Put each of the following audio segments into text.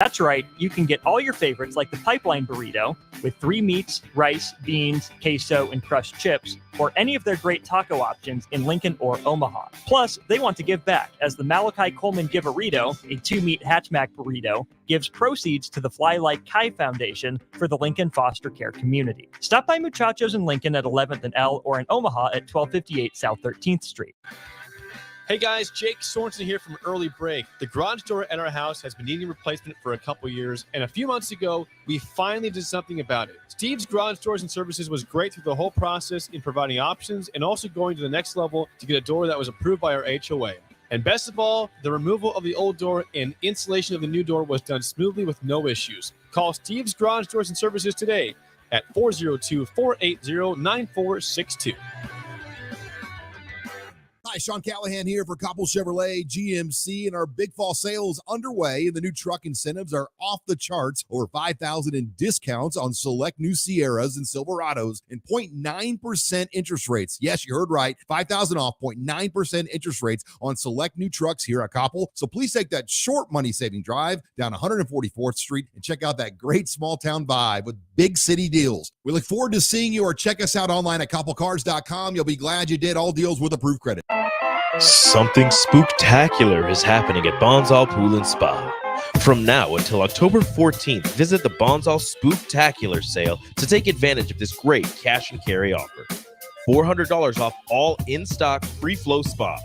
That's right, you can get all your favorites like the pipeline burrito with 3 meats, rice, beans, queso, and crushed chips, or any of their great taco options in Lincoln or Omaha. Plus, they want to give back, as the Malachi Coleman Give-A-Rito, a 2-meat hatchback burrito, gives proceeds to the Fly Like Kai Foundation for the Lincoln foster care community. Stop by Muchachos in Lincoln at 11th and L or in Omaha at 1258 South 13th Street. Hey guys, Jake Sorensen here from Early Break. The garage door at our house has been needing replacement for a couple years, and a few months ago, we finally did something about it. Steve's Garage Doors and Services was great through the whole process in providing options and also going to the next level to get a door that was approved by our HOA. And best of all, the removal of the old door and installation of the new door was done smoothly with no issues. Call Steve's Garage Doors and Services today at 402-480-9462. Hi, Sean Callahan here for Koppel Chevrolet GMC, and our big fall sales underway, and the new truck incentives are off the charts. Over $5,000 in discounts on select new Sierras and Silverados, and 0.9% interest rates. Yes, you heard right. $5,000 off, 0.9% interest rates on select new trucks here at Koppel. So please take that short money-saving drive down 144th Street and check out that great small-town vibe with big city deals. We look forward to seeing you, or check us out online at koppelcars.com. You'll be glad you did. All deals with approved credit. Something spooktacular is happening at Bonsall Pool and Spa. From now until October 14th, visit the Bonsall Spooktacular sale to take advantage of this great cash and carry offer. $400 off all in-stock free-flow spas.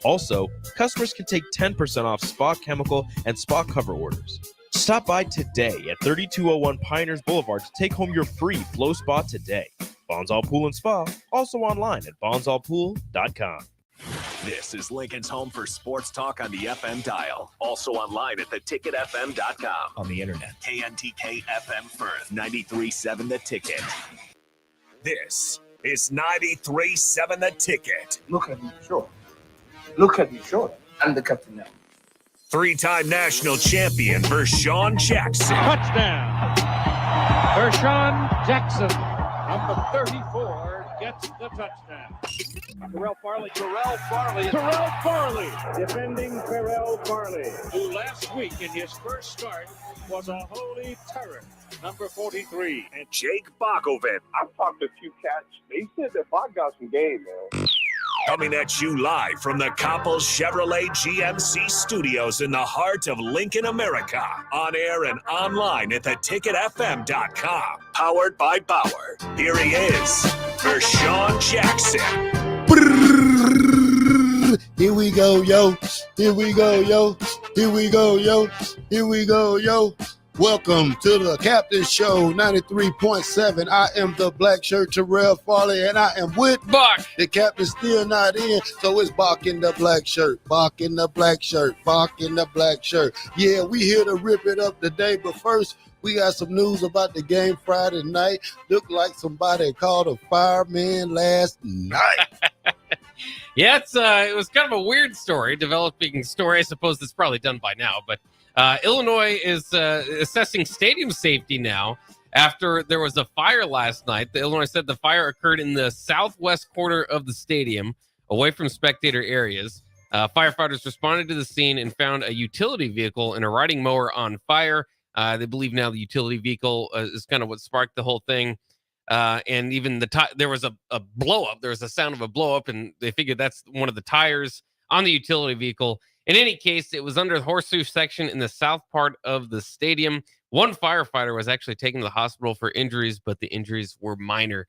Also, customers can take 10% off spa chemical and spa cover orders. Stop by today at 3201 Pioneers Boulevard to take home your free flow spa today. Bonsall Pool and Spa, also online at bonsallpool.com. This is Lincoln's home for sports talk on the FM dial. Also online at theticketfm.com. On the internet. KNTK FM Firth, 93.7 The Ticket. This is 93.7 The Ticket. Look at me short. Look at me short. I'm the captain now. 3-time national champion Vershawn Jackson. Touchdown. Vershawn Jackson, number 34, gets the touchdown. Terrell Farley, defending Terrell Farley, who last week in his first start was a holy terror. Number 43. And Jake Bakovic. I've talked to a few cats. They said that Bach got some game, man. Coming at you live from the Koppel Chevrolet GMC studios in the heart of Lincoln, America. On air and online at theticketfm.com. Powered by Bauer. Here he is, Vershawn Jackson. Here we go, yo. Here we go, yo. Here we go, yo. Here we go, yo. Welcome to the Captain Show, 93.7. I am the black shirt, Terrell Farley, and I am with Bach. The captain's still not in, so it's Bach in the black shirt. Bach in the black shirt. Bach in the black shirt. Yeah, we here to rip it up today, but first, we got some news about the game Friday night. Looked like somebody called a fireman last night. Yeah, it was kind of a weird story, developing story. I suppose it's probably done by now, but Illinois is assessing stadium safety now after there was a fire last night. The Illinois said the fire occurred in the southwest corner of the stadium, away from spectator areas. Firefighters responded to the scene and found a utility vehicle and a riding mower on fire. They believe now the utility vehicle is kind of what sparked the whole thing. And even there was a blow up. There was a sound of a blow up, and they figured that's one of the tires on the utility vehicle. In any case, it was under the horseshoe section in the south part of the stadium. One firefighter was actually taken to the hospital for injuries, but the injuries were minor.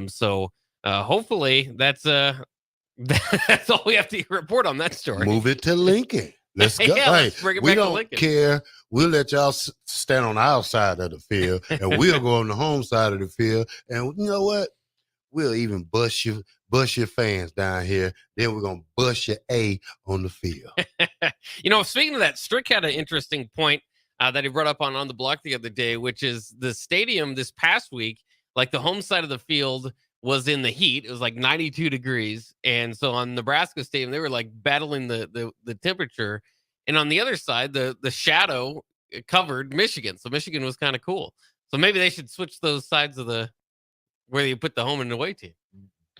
So hopefully that's that's all we have to report on that story. Move it to Lincoln. Let's go. Yeah, let's bring it we back to don't Lincoln. care. We'll let y'all stand on our side of the field, and we'll go on the home side of the field. And you know what? We'll even bust your fans down here. Then we're going to bust your A on the field. Speaking of that, Strick had an interesting point that he brought up on the block the other day, which is the stadium this past week, like the home side of the field was in the heat. It was like 92 degrees. And so on Nebraska Stadium, they were like battling the temperature. And on the other side, the shadow covered Michigan. So Michigan was kind of cool. So maybe they should switch those sides of where you put the home and away team.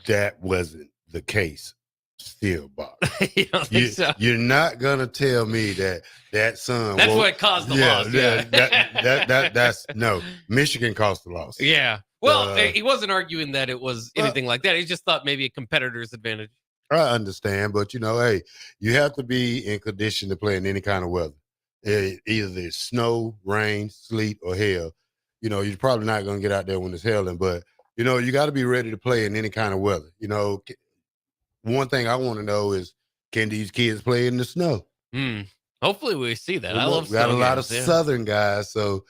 That wasn't the case. Still, Bob. You don't think so? You're not gonna tell me that son. That's what caused the loss. Yeah, that's no. Michigan caused the loss. Yeah. Well, he wasn't arguing that it was anything like that. He just thought maybe a competitor's advantage. I understand, but hey, you have to be in condition to play in any kind of weather. Either there's snow, rain, sleet, or hail. You're probably not gonna get out there when it's hailing, but you got to be ready to play in any kind of weather. One thing I want to know is, can these kids play in the snow? Hopefully we see that. We I love we got a lot games, of Southern guys, so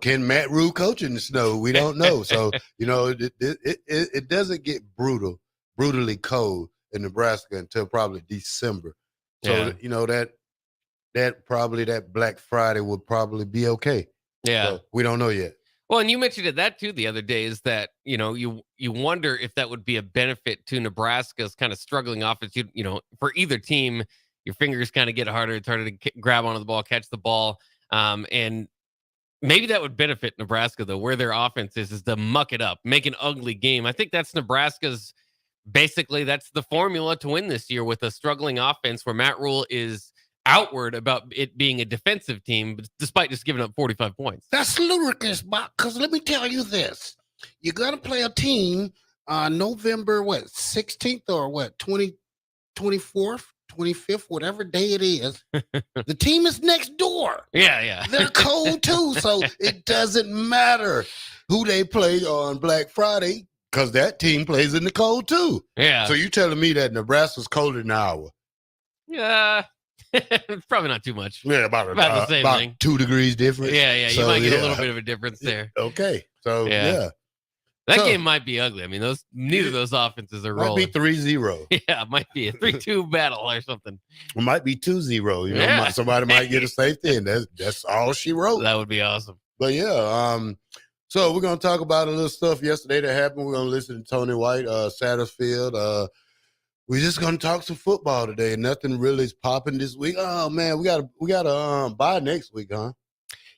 can Matt Rue coach in the snow? We don't know. So it doesn't get brutally cold in Nebraska until probably December. So that Black Friday will probably be okay. Yeah, so we don't know yet. Well, and you mentioned that too the other day, is that you wonder if that would be a benefit to Nebraska's kind of struggling offense. For either team, your fingers kind of get harder. It's harder to grab onto the ball, catch the ball, and maybe that would benefit Nebraska though, where their offense is to muck it up, make an ugly game. I think that's Nebraska's. Basically, that's the formula to win this year with a struggling offense where Matt Rule is outward about it being a defensive team, despite just giving up 45 points. That's ludicrous, because let me tell you this. You're going to play a team on November, 16th or 24th, 25th, whatever day it is. The team is next door. Yeah. They're cold too, so it doesn't matter who they play on Black Friday, because that team plays in the cold too. Yeah. So you telling me that Nebraska's colder than Iowa? Yeah. Probably not too much. Yeah, about the same about thing. 2 degrees difference. Yeah. You might get a little bit of a difference there. Okay. So, yeah. That game might be ugly. I mean, neither of those offenses are rolling. Might be 3-0. Yeah, it might be a 3-2 battle or something. It might be 2-0. Somebody might get a safety, and that's all she wrote. That would be awesome. But, so we're going to talk about a little stuff yesterday that happened. We're going to listen to Tony White, Satterfield. We're just gonna talk some football today. Nothing really is popping this week. Oh man, we gotta bye next week, huh?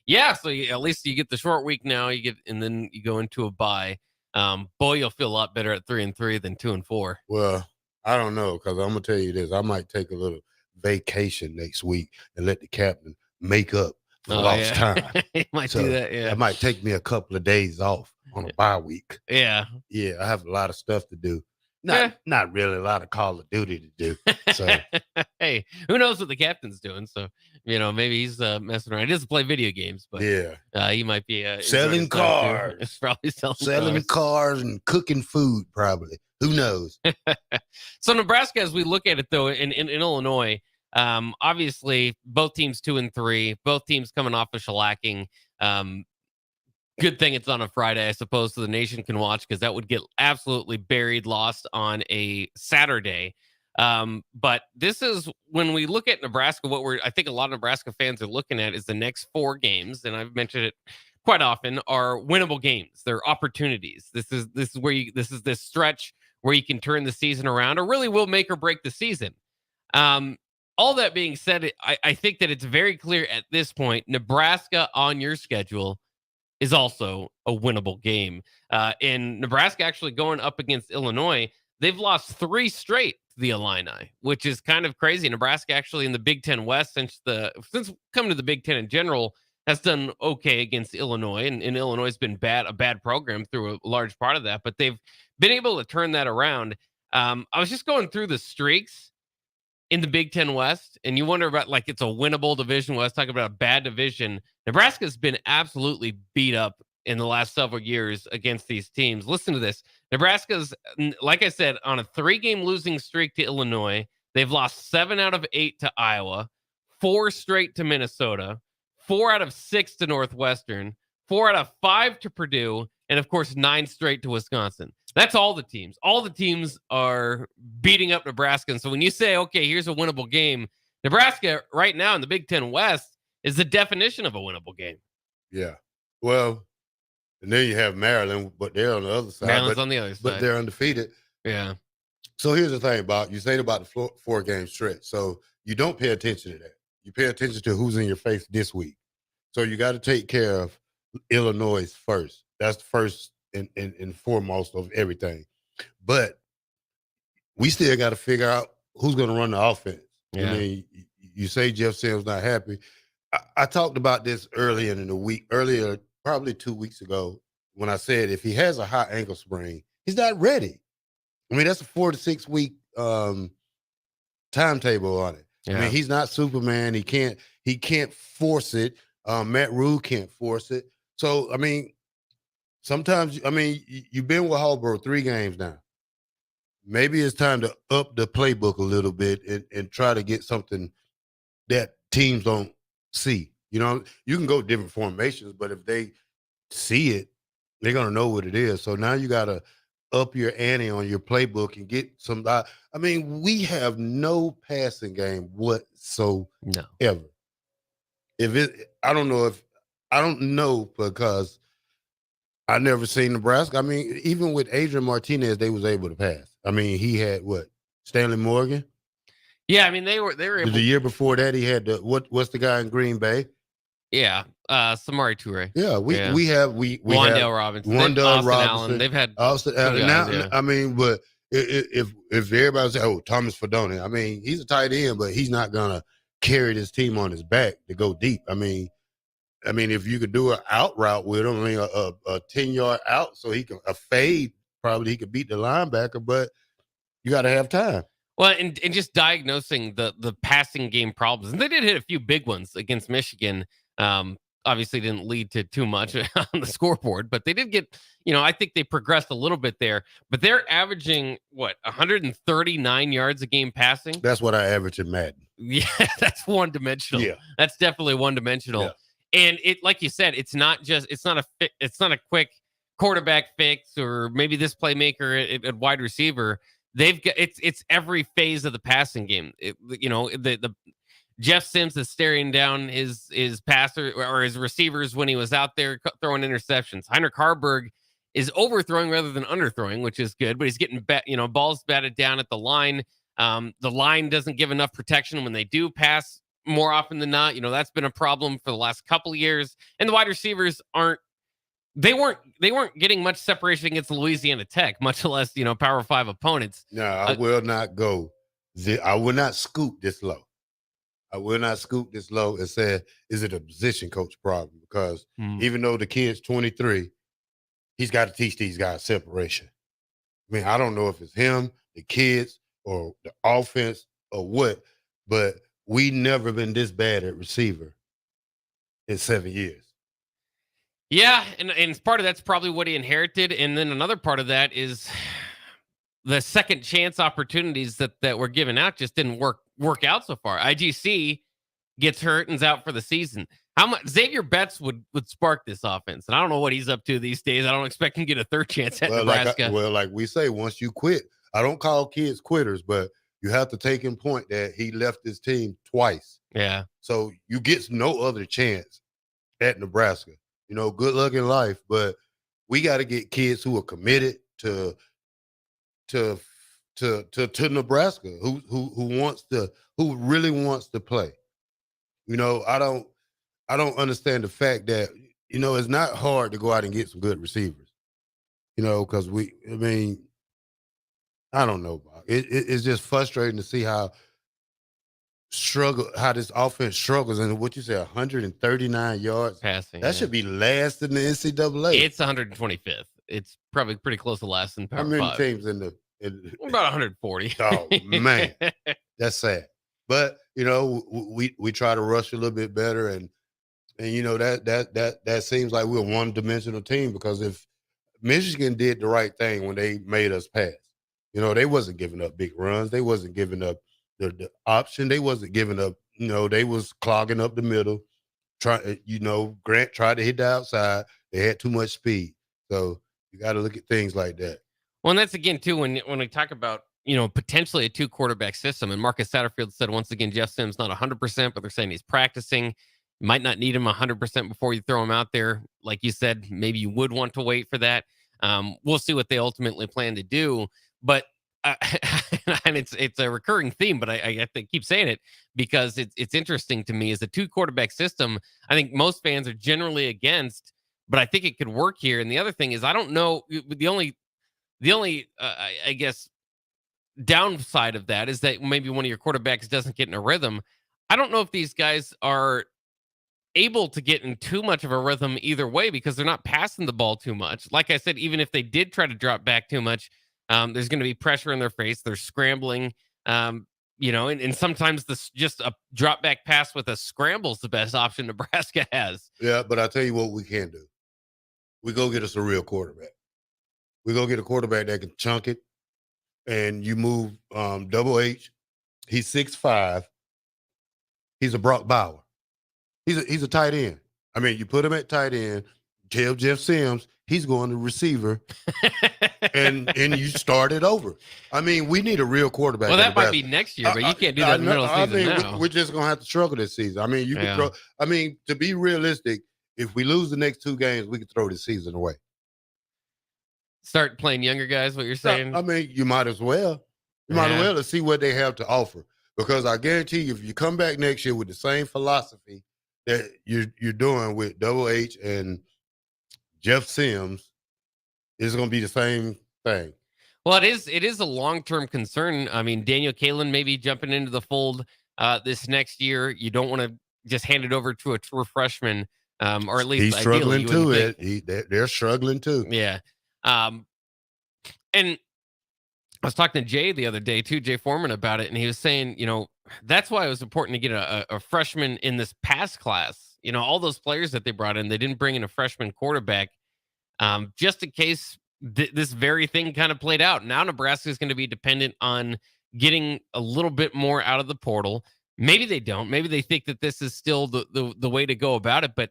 Yeah, so at least you get the short week now. And then you go into a bye. Boy, you'll feel a lot better at 3-3 than 2-4. Well, I don't know, because I'm gonna tell you this. I might take a little vacation next week and let the captain make up for lost time. He might do that. Yeah, it might take me a couple of days off on a bye week. Yeah. I have a lot of stuff to do. Not really a lot of Call of Duty to do. So hey, who knows what the captain's doing? So maybe he's messing around. He doesn't play video games, but he might be selling cars. Probably selling cars and cooking food. Probably. Who knows? So Nebraska, as we look at it though, in Illinois, obviously both teams 2-3, both teams coming off of shellacking. Good thing it's on a Friday, I suppose, so the nation can watch, because that would get absolutely buried, lost on a Saturday. But this is when we look at Nebraska, I think a lot of Nebraska fans are looking at is the next 4 games, and I've mentioned it quite often, are winnable games. They're opportunities. This is this stretch where you can turn the season around, or really will make or break the season. All that being said, I think that it's very clear at this point, Nebraska on your schedule is also a winnable game. In Nebraska actually going up against Illinois, they've lost 3 straight to the Illini, which is kind of crazy. Nebraska actually in the Big Ten West, since coming to the Big Ten in general, has done okay against Illinois, and Illinois has been a bad program through a large part of that, but they've been able to turn that around. I was just going through the streaks in the Big Ten West, and you wonder about, like, it's a winnable division. Well, let's talk about a bad division. Nebraska's been absolutely beat up in the last several years against these teams. Listen to this. Nebraska's, like I said, on a 3-game losing streak to Illinois. They've lost 7 out of 8 to Iowa, 4 straight to Minnesota, 4 out of 6 to Northwestern, 4 out of 5 to Purdue, and of course 9 straight to Wisconsin. That's all the teams. All the teams are beating up Nebraska. And so when you say, okay, here's a winnable game, Nebraska right now in the Big Ten West is the definition of a winnable game. Yeah. Well, and then you have Maryland, but they're on the other side. Maryland's on the other side. But they're undefeated. Yeah. So here's the thing you say about the 4-game stretch. So you don't pay attention to that. You pay attention to who's in your face this week. So you got to take care of Illinois first. That's the first and foremost of everything. But we still got to figure out who's going to run the offense? Yeah. I mean, you say Jeff Sims not happy. I talked about this earlier in the week, probably 2 weeks ago, when I said if he has a high ankle sprain, he's not ready. I mean, that's a 4 to 6 week timetable on it. Yeah. I mean, he's not Superman. He can't force it. Matt Rule can't force it. So, I mean, sometimes, I mean, you've been with Hallbrook 3 games now. Maybe it's time to up the playbook a little bit and try to get something that teams don't see. You know, you can go different formations, but if they see it, they're going to know what it is. So now you got to up your ante on your playbook and get some. I mean, we have no passing game whatsoever. No. I don't know because I never seen Nebraska. I mean, even with Adrian Martinez, they was able to pass. I mean, he had Stanley Morgan. Yeah, I mean they were able. The year before that, he had what's the guy in Green Bay? Yeah, Samari Toure. Yeah, we have Wandale Robinson, Austin Allen. They've had Austin Allen. Now, yeah. I mean, but if everybody say, "Oh, Thomas Fedoni," I mean, he's a tight end, but he's not gonna carry this team on his back to go deep. I mean, if you could do an out route with him, I mean, a 10-yard out, so he can a fade, probably he could beat the linebacker, but you got to have time. Well, and just diagnosing the passing game problems, and they did hit a few big ones against Michigan. Obviously, didn't lead to too much on the scoreboard, but they did get. I think they progressed a little bit there. But they're averaging 139 yards a game passing. That's what I average in Madden. Yeah, that's one dimensional. Yeah, that's definitely one dimensional. Yeah. And it, like you said, it's not a quick quarterback fix or maybe this playmaker at wide receiver. They've got it's every phase of the passing game. The Jeff Sims is staring down his passer or his receivers when he was out there throwing interceptions. Heinrich Harburg is overthrowing rather than underthrowing, which is good, but he's getting balls batted down at the line. The line doesn't give enough protection when they do pass more often than not. That's been a problem for the last couple of years. And the wide receivers weren't getting much separation against Louisiana Tech, much less, Power 5 opponents. No, I will not go. I will not scoop this low. I will not scoop this low and say, is it a position coach problem? Because even though the kid's 23, he's got to teach these guys separation. I mean, I don't know if it's him, the kids, or the offense, or what, but we never been this bad at receiver in 7 years. Yeah, and part of that's probably what he inherited, and then another part of that is the second chance opportunities that were given out just didn't work out so far. IGC gets hurt and is out for the season. How much Xavier Betts would spark this offense, and I don't know what he's up to these days. I don't expect him to get a third chance at Nebraska. Like we say, once you quit, I don't call kids quitters, but you have to take in point that he left his team twice. Yeah. So you get no other chance at Nebraska. Good luck in life, but we got to get kids who are committed to Nebraska, who really wants to play. I don't understand the fact that it's not hard to go out and get some good receivers. Because I don't know, Bob. It's just frustrating to see how this offense struggles. And what you say, 139 yards passing. That should be last in the NCAA. It's 125th. It's probably pretty close to last in Power 5. How many teams in about 140? Oh man, that's sad. But we try to rush a little bit better, and that seems like we're a one-dimensional team, because if Michigan did the right thing when they made us pass, they wasn't giving up big runs, they wasn't giving up the option, they wasn't giving up. They was clogging up the middle. Grant tried to hit the outside. They had too much speed, so you got to look at things like that. Well, and that's again too when we talk about potentially a 2-quarterback system. And Marcus Satterfield said once again, Jeff Sims not 100%, but they're saying he's practicing. You might not need him 100% before you throw him out there. Like you said, maybe you would want to wait for that. We'll see what they ultimately plan to do. But and it's a recurring theme, but I keep saying it because it's interesting to me. As a 2-quarterback system, I think most fans are generally against, but I think it could work here. And the other thing is, I don't know, the only I guess downside of that is that maybe one of your quarterbacks doesn't get in a rhythm. I don't know if these guys are able to get in too much of a rhythm either way because they're not passing the ball too much. Like I said, even if they did try to drop back too much, there's going to be pressure in their face. They're scrambling, and sometimes just a drop back pass with a scramble is the best option Nebraska has. Yeah, but I tell you what we can do. We go get us a real quarterback. We go get a quarterback that can chunk it, and you move Double H. He's 6'5". He's a Brock Bauer. He's a tight end. I mean, you put him at tight end, tell Jeff Sims he's going to receiver, and you start it over. I mean, we need a real quarterback. Well, that might be next year, but you can't do that in the middle of the season now. We're just going to have to struggle this season. I mean, you can throw. I mean, to be realistic, if we lose the next 2 games, we can throw the season away. Start playing younger guys, what you're saying? I mean, you might as well. You might as well to see what they have to offer. Because I guarantee you, if you come back next year with the same philosophy that you're doing with Double H and Jeff Sims, it's going to be the same thing. Well, it is a long-term concern. I mean, Daniel Kalen maybe jumping into the fold this next year. You don't want to just hand it over to a true freshman, or at least he's struggling too. They're struggling too. Yeah. And I was talking to Jay the other day too, Jay Foreman, about it, and he was saying, that's why it was important to get a freshman in this past class. All those players that they brought in, they didn't bring in a freshman quarterback, just in case this very thing kind of played out. Now Nebraska is going to be dependent on getting a little bit more out of the portal. Maybe they don't. Maybe they think that this is still the way to go about it. But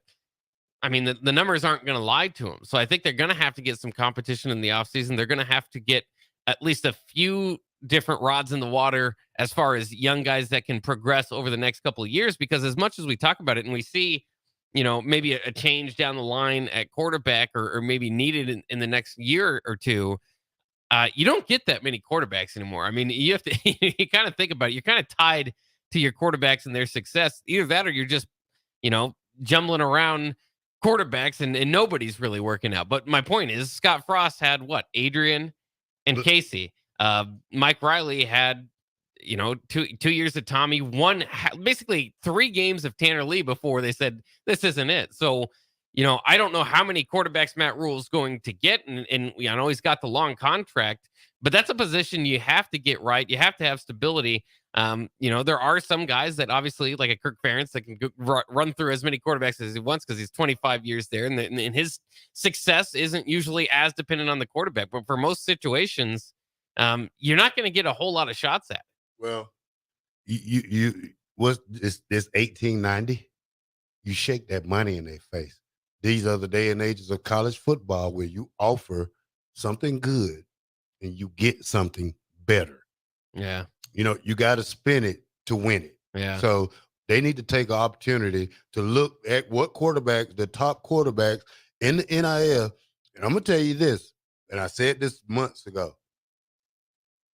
I mean, the numbers aren't going to lie to them. So I think they're going to have to get some competition in the offseason. They're going to have to get at least a few different rods in the water as far as young guys that can progress over the next couple of years, because as much as we talk about it and we see, maybe a change down the line at quarterback or maybe needed in the next year or two, you don't get that many quarterbacks anymore. I mean, you have to, you kind of think about it. You're kind of tied to your quarterbacks and their success. Either that or you're just, jumbling around quarterbacks and nobody's really working out. But my point is, Scott Frost had what? Adrian and Casey. Mike Riley had, 2 years of Tommy, basically 3 games of Tanner Lee before they said this isn't it. So, I don't know how many quarterbacks Matt Rule is going to get, and I know he's got the long contract, but that's a position you have to get right. You have to have stability. There are some guys that obviously, like a Kirk Ferentz, that can run through as many quarterbacks as he wants because he's 25 years there, and his success isn't usually as dependent on the quarterback. But for most situations, you're not going to get a whole lot of shots at it. Well, you was this 1890? You shake that money in their face. These are the day and ages of college football where you offer something good and you get something better. Yeah. You got to spin it to win it. Yeah. So they need to take an opportunity to look at what quarterbacks, the top quarterbacks in the NIL. And I'm going to tell you this, and I said this months ago.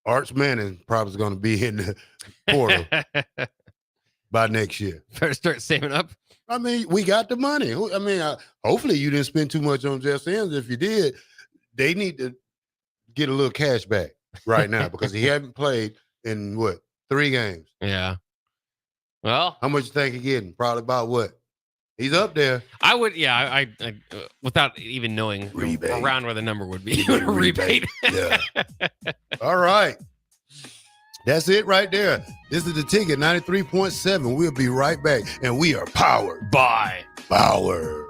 Arch Manning probably is going to be in the portal by next year. Better start saving up. I mean, we got the money. I mean, hopefully you didn't spend too much on Jeff Sims. If you did, they need to get a little cash back right now because he hasn't played in 3 games. Yeah. Well, how much you think he's getting? Probably about what? He's up there. I would, I without even knowing around where the number would be. Rebate. Yeah. All right. That's it right there. This is the ticket, 93.7. We'll be right back. And we are powered by Power.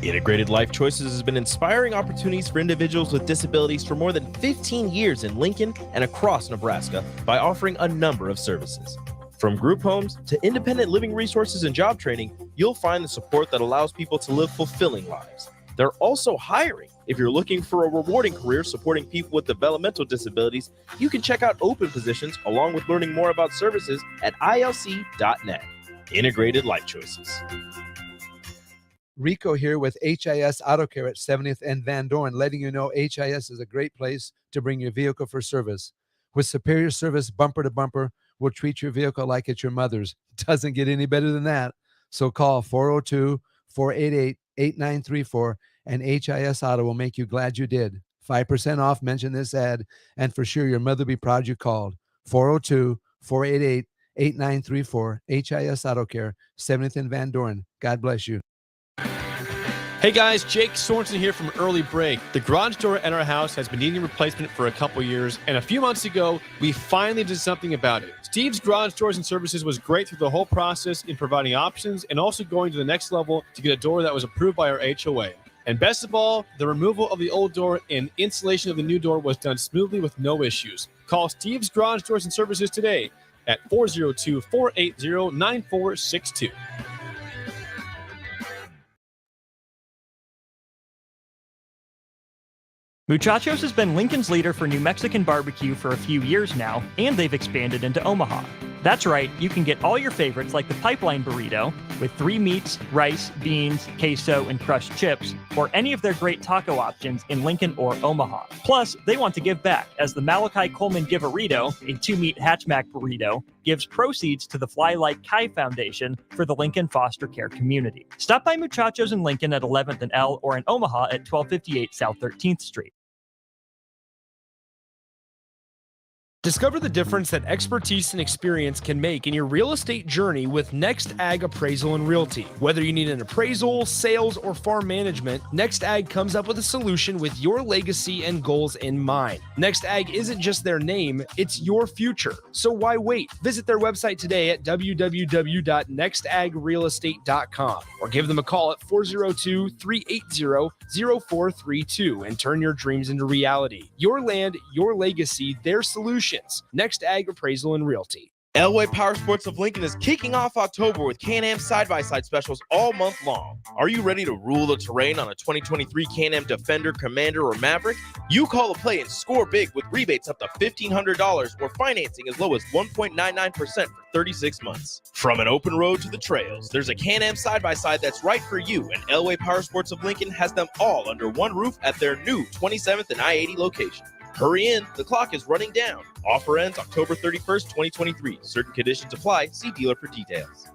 Integrated Life Choices has been inspiring opportunities for individuals with disabilities for more than 15 years in Lincoln and across Nebraska by offering a number of services. From group homes to independent living resources and job training, you'll find the support that allows people to live fulfilling lives. They're also hiring. If you're looking for a rewarding career supporting people with developmental disabilities, you can check out open positions along with learning more about services at ilc.net. Integrated Life Choices. Rico here with HIS Auto Care at 70th and Van Dorn, letting you know HIS is a great place to bring your vehicle for service. With superior service bumper to bumper, we'll treat your vehicle like it's your mother's. Doesn't get any better than that. So call 402-488-8934 and HIS Auto will make you glad you did. 5% off, mention this ad, and for sure your mother will be proud you called. 402-488-8934, HIS Auto Care, 70th and Van Dorn. God bless you. Hey guys, Jake Sorensen here from Early Break. The garage door at our house has been needing replacement for a couple years, and a few months ago, we finally did something about it. Steve's Garage Doors and Services was great through the whole process in providing options and also going to the next level to get a door that was approved by our HOA. And best of all, the removal of the old door and installation of the new door was done smoothly with no issues. Call Steve's Garage Doors and Services today at 402-480-9462. Muchachos has been Lincoln's leader for New Mexican barbecue for a few years now, and they've expanded into Omaha. That's right, you can get all your favorites like the pipeline burrito with 3 meats, rice, beans, queso, and crushed chips, or any of their great taco options in Lincoln or Omaha. Plus, they want to give back, as the Malachi Coleman Give-A-Rito, a 2-meat hatchback burrito, gives proceeds to the Fly Like Kai Foundation for the Lincoln foster care community. Stop by Muchachos in Lincoln at 11th and L or in Omaha at 1258 South 13th Street. Discover the difference that expertise and experience can make in your real estate journey with Next Ag Appraisal and Realty. Whether you need an appraisal, sales, or farm management, Next Ag comes up with a solution with your legacy and goals in mind. Next Ag isn't just their name, it's your future. So why wait? Visit their website today at www.nextagrealestate.com or give them a call at 402-380-0432 and turn your dreams into reality. Your land, your legacy, their solution. Next Ag Appraisal and Realty. Elway Power Sports of Lincoln is kicking off October with Can-Am side-by-side specials all month long. Are you ready to rule the terrain on a 2023 Can-Am Defender, Commander, or Maverick? You call a play and score big with rebates up to $1,500 or financing as low as 1.99% for 36 months. From an open road to the trails, there's a Can-Am side-by-side that's right for you, and Elway Power Sports of Lincoln has them all under one roof at their new 27th and I-80 location. Hurry in, the clock is running down. Offer ends October 31st, 2023. Certain conditions apply. See dealer for details.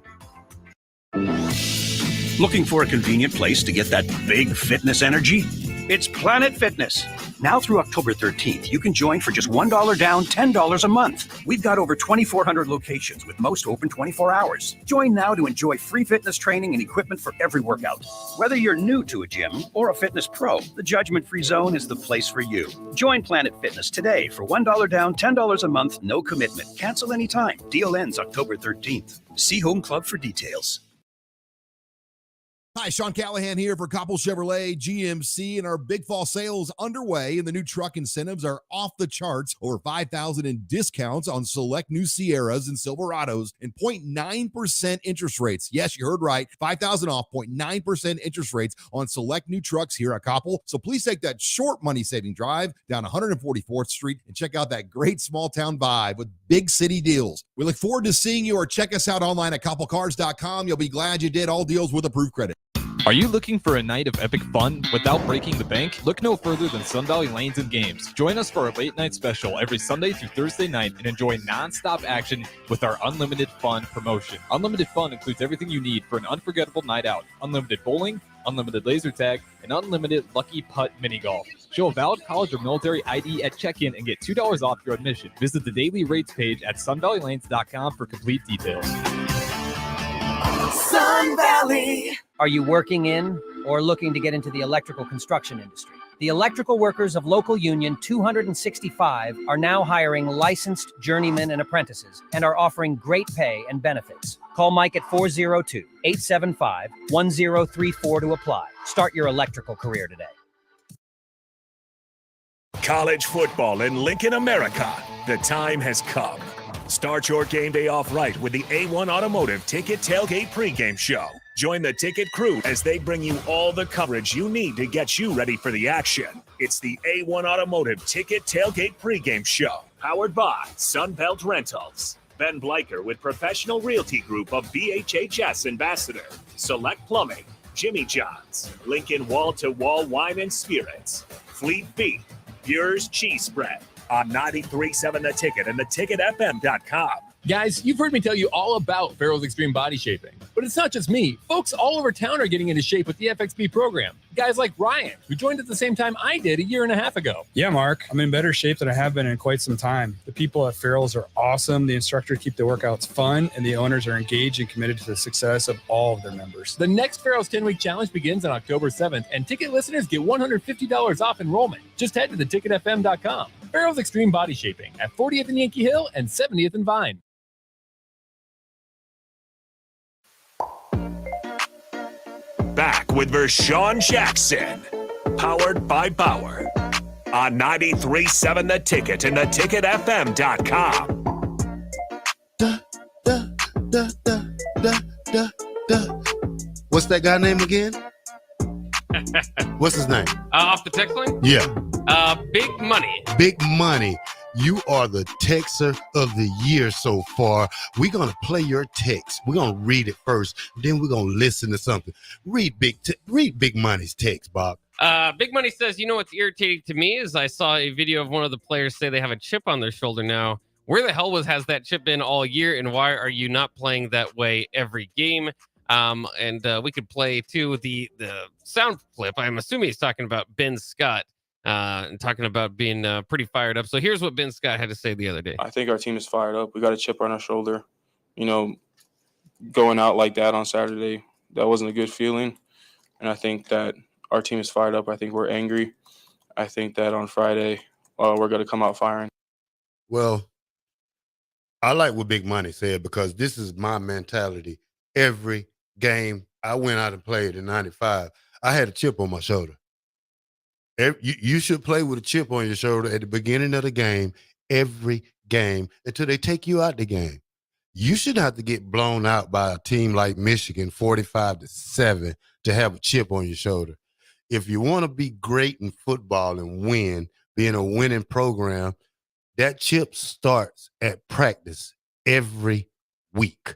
Looking for a convenient place to get that big fitness energy? It's Planet Fitness. Now through October 13th, you can join for just $1 down, $10 a month. We've got over 2,400 locations with most open 24 hours. Join now to enjoy free fitness training and equipment for every workout. Whether you're new to a gym or a fitness pro, the judgment-free zone is the place for you. Join Planet Fitness today for $1 down, $10 a month, no commitment. Cancel anytime. Deal ends October 13th. See Home Club for details. Hi, Sean Callahan here for Koppel Chevrolet GMC, and our big fall sales underway, and the new truck incentives are off the charts. Over $5,000 in discounts on select new Sierras and Silverados, and 0.9% interest rates. Yes, you heard right. $5,000 off, 0.9% interest rates on select new trucks here at Koppel. So please take that short money-saving drive down 144th Street and check out that great small-town vibe with big city deals. We look forward to seeing you, or check us out online at koppelcars.com. You'll be glad you did. All deals with approved credit. Are you looking for a night of epic fun without breaking the bank? Look no further than Sun Valley Lanes and Games. Join us for our late night special every Sunday through Thursday night and enjoy non-stop action with our Unlimited Fun promotion. Unlimited Fun includes everything you need for an unforgettable night out. Unlimited bowling, unlimited laser tag, and unlimited lucky putt mini golf. Show a valid college or military ID at check-in and get $2 off your admission. Visit the daily rates page at sunvalleylanes.com for complete details. Sun Valley. Are you working in or looking to get into the electrical construction industry? The electrical workers of Local Union 265 are now hiring licensed journeymen and apprentices and are offering great pay and benefits. Call Mike at 402-875-1034 to apply. Start your electrical career today. College football in Lincoln, America. The time has come. Start your game day off right with the A1 Automotive Ticket Tailgate pregame show. Join the ticket crew as they bring you all the coverage you need to get you ready for the action. It's the A1 Automotive Ticket Tailgate pregame show, powered by Sunbelt Rentals. Ben Bleicher with Professional Realty Group of BHHS Ambassador, Select Plumbing, Jimmy John's, Lincoln Wall-to-Wall Wine and Spirits, Fleet Beef, Yours Cheese Spread on 93.7 The Ticket and theticketfm.com. Guys, you've heard me tell you all about Farrell's Extreme Body Shaping. But it's not just me. Folks all over town are getting into shape with the FXB program. Guys like Ryan, who joined at the same time I did a year and a half ago. Yeah, Mark, I'm in better shape than I have been in quite some time. The people at Farrell's are awesome. The instructors keep the workouts fun, and the owners are engaged and committed to the success of all of their members. The next Farrell's 10-week challenge begins on October 7th, and ticket listeners get $150 off enrollment. Just head to theticketfm.com. Farrell's Extreme Body Shaping at 40th and Yankee Hill and 70th and Vine. Back with Vershawn Jackson, powered by Bauer, on 93.7 The Ticket and theticketfm.com. What's that guy name again? What's his name? Off the text line? Yeah. Big Money. Big Money. You are the texter of the year so far. We're going to play your text. We're going to read it first. Then we're going to listen to something. Read Big Money's text, Bob. Big Money says, you know what's irritating to me is I saw a video of one of the players say they have a chip on their shoulder now. Where the hell has that chip been all year, and why are you not playing that way every game? And we could play, too, the sound clip. I'm assuming he's talking about Ben Scott. And talking about being pretty fired up. So here's what Ben Scott had to say the other day. I think our team is fired up. We got a chip on our shoulder. You know, going out like that on Saturday, that wasn't a good feeling. And I think that our team is fired up. I think we're angry. I think that on Friday, we're going to come out firing. Well, I like what Big Money said because this is my mentality. Every game I went out and played in 95, I had a chip on my shoulder. You should play with a chip on your shoulder at the beginning of the game, every game, until they take you out the game. You shouldn't have to get blown out by a team like Michigan, 45-7, to have a chip on your shoulder. If you want to be great in football and win, be in a winning program, that chip starts at practice every week,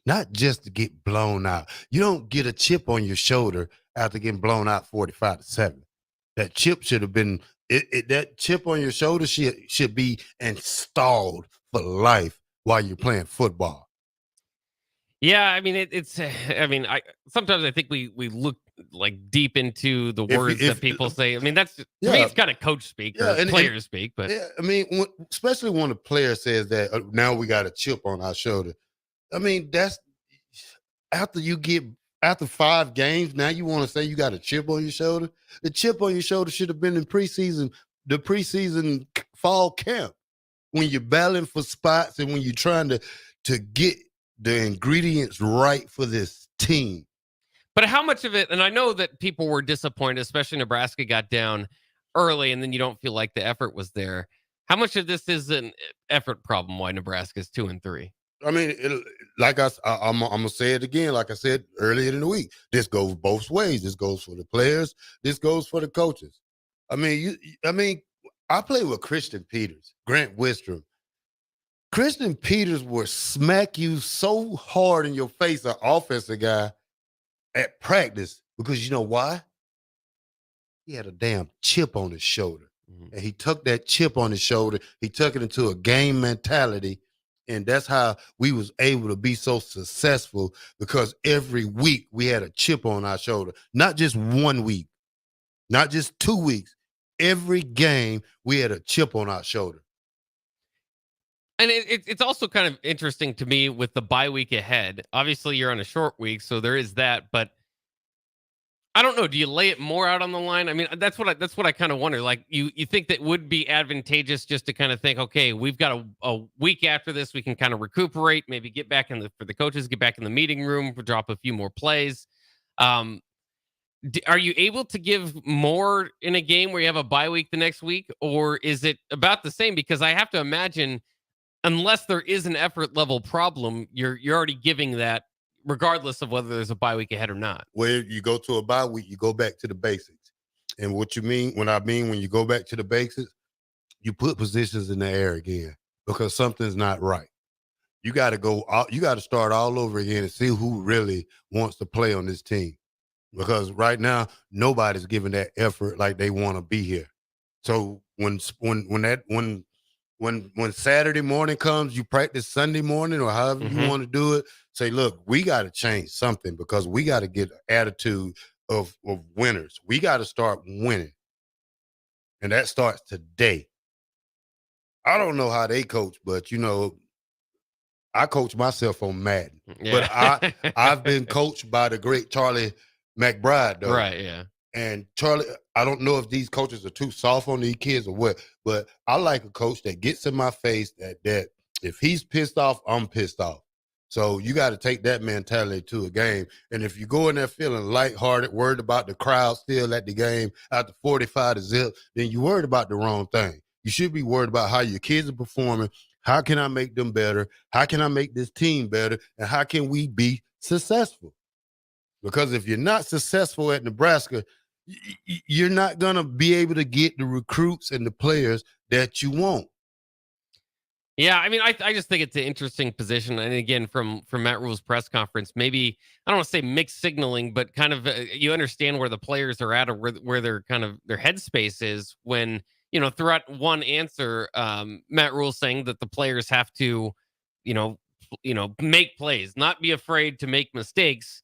not just to get blown out. You don't get a chip on your shoulder after getting blown out 45-7. That chip should have been that chip on your shoulder should be installed for life while you're playing football. Yeah, I mean I sometimes I think we look like deep into the words that people say. I mean that's to me it's kind of coach speak or players speak, but yeah, I mean especially when a player says that now we got a chip on our shoulder. I mean that's after 5 games, now you want to say you got a chip on your shoulder? The chip on your shoulder should have been in the preseason fall camp when you're battling for spots and when you're trying to get the ingredients right for this team. But how much of it, and I know that people were disappointed, especially Nebraska got down early and then you don't feel like the effort was there. How much of this is an effort problem why Nebraska is 2-3? I mean, I'm going to say it again, like I said earlier in the week. This goes both ways. This goes for the players. This goes for the coaches. I mean, I played with Christian Peters, Grant Wistrom. Christian Peters will smack you so hard in your face, an offensive guy, at practice, because you know why? He had a damn chip on his shoulder. Mm-hmm. And he took that chip on his shoulder. He took it into a game mentality. And that's how we was able to be so successful, because every week we had a chip on our shoulder. Not just 1 week, not just 2 weeks. Every game we had a chip on our shoulder. And it's also kind of interesting to me with the bye week ahead. Obviously, you're on a short week, so there is that. But I don't know. Do you lay it more out on the line? I mean, that's what I kind of wonder. Like, you think that would be advantageous just to kind of think, okay, we've got a week after this, we can kind of recuperate, maybe get back for the coaches, get back in the meeting room, drop a few more plays. Are you able to give more in a game where you have a bye week the next week, or is it about the same? Because I have to imagine, unless there is an effort level problem, you're already giving that, regardless of whether there's a bye week ahead or not. Where you go to a bye week, you go back to the basics. And what you mean, when you go back to the basics, you put positions in the air again because something's not right. You got to start all over again and see who really wants to play on this team. because right now nobody's giving that effort like they want to be here. So when Saturday morning comes, you practice Sunday morning or however you want to do it. Say, look, we got to change something because we got to get an attitude of winners. We got to start winning, and that starts today. I don't know how they coach, but I coach myself on Madden. Yeah. But I've been coached by the great Charlie McBride, though. Right, yeah. And Charlie, I don't know if these coaches are too soft on these kids or what, but I like a coach that gets in my face that if he's pissed off, I'm pissed off. So you got to take that mentality to a game. And if you go in there feeling lighthearted, worried about the crowd still at the game after 45-0, then you're worried about the wrong thing. You should be worried about how your kids are performing. How can I make them better? How can I make this team better? And how can we be successful? Because if you're not successful at Nebraska, you're not going to be able to get the recruits and the players that you want. Yeah, I mean, I just think it's an interesting position. And again, from Matt Rule's press conference, maybe, I don't want to say mixed signaling, but kind of you understand where the players are at or where their kind of their headspace is when, throughout one answer, Matt Rule saying that the players have to, make plays, not be afraid to make mistakes.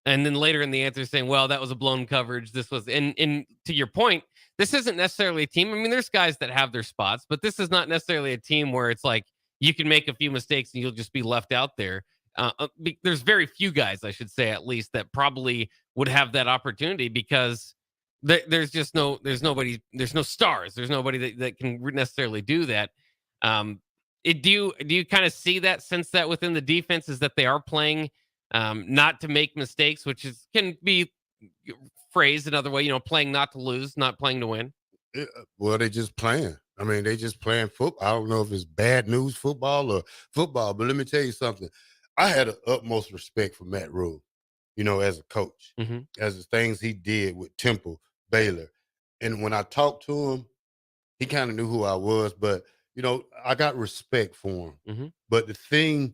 And then later in the answer saying, well, that was a blown coverage. This was, and to your point, this isn't necessarily a team. I mean, there's guys that have their spots, but this is not necessarily a team where it's like you can make a few mistakes and you'll just be left out there. There's very few guys, I should say, at least, that probably would have that opportunity because there's no stars. There's nobody that can necessarily do that. Do you kind of see that, sense that within the defense is that they are playing not to make mistakes, which can be phrased another way, playing not to lose, not playing to win? Well, they just playing. I mean, they just playing football. I don't know if it's bad news football or football, but let me tell you something. I had the utmost respect for Matt Rule, as a coach, as the things he did with Temple, Baylor. And when I talked to him, he kind of knew who I was, but, I got respect for him. But the thing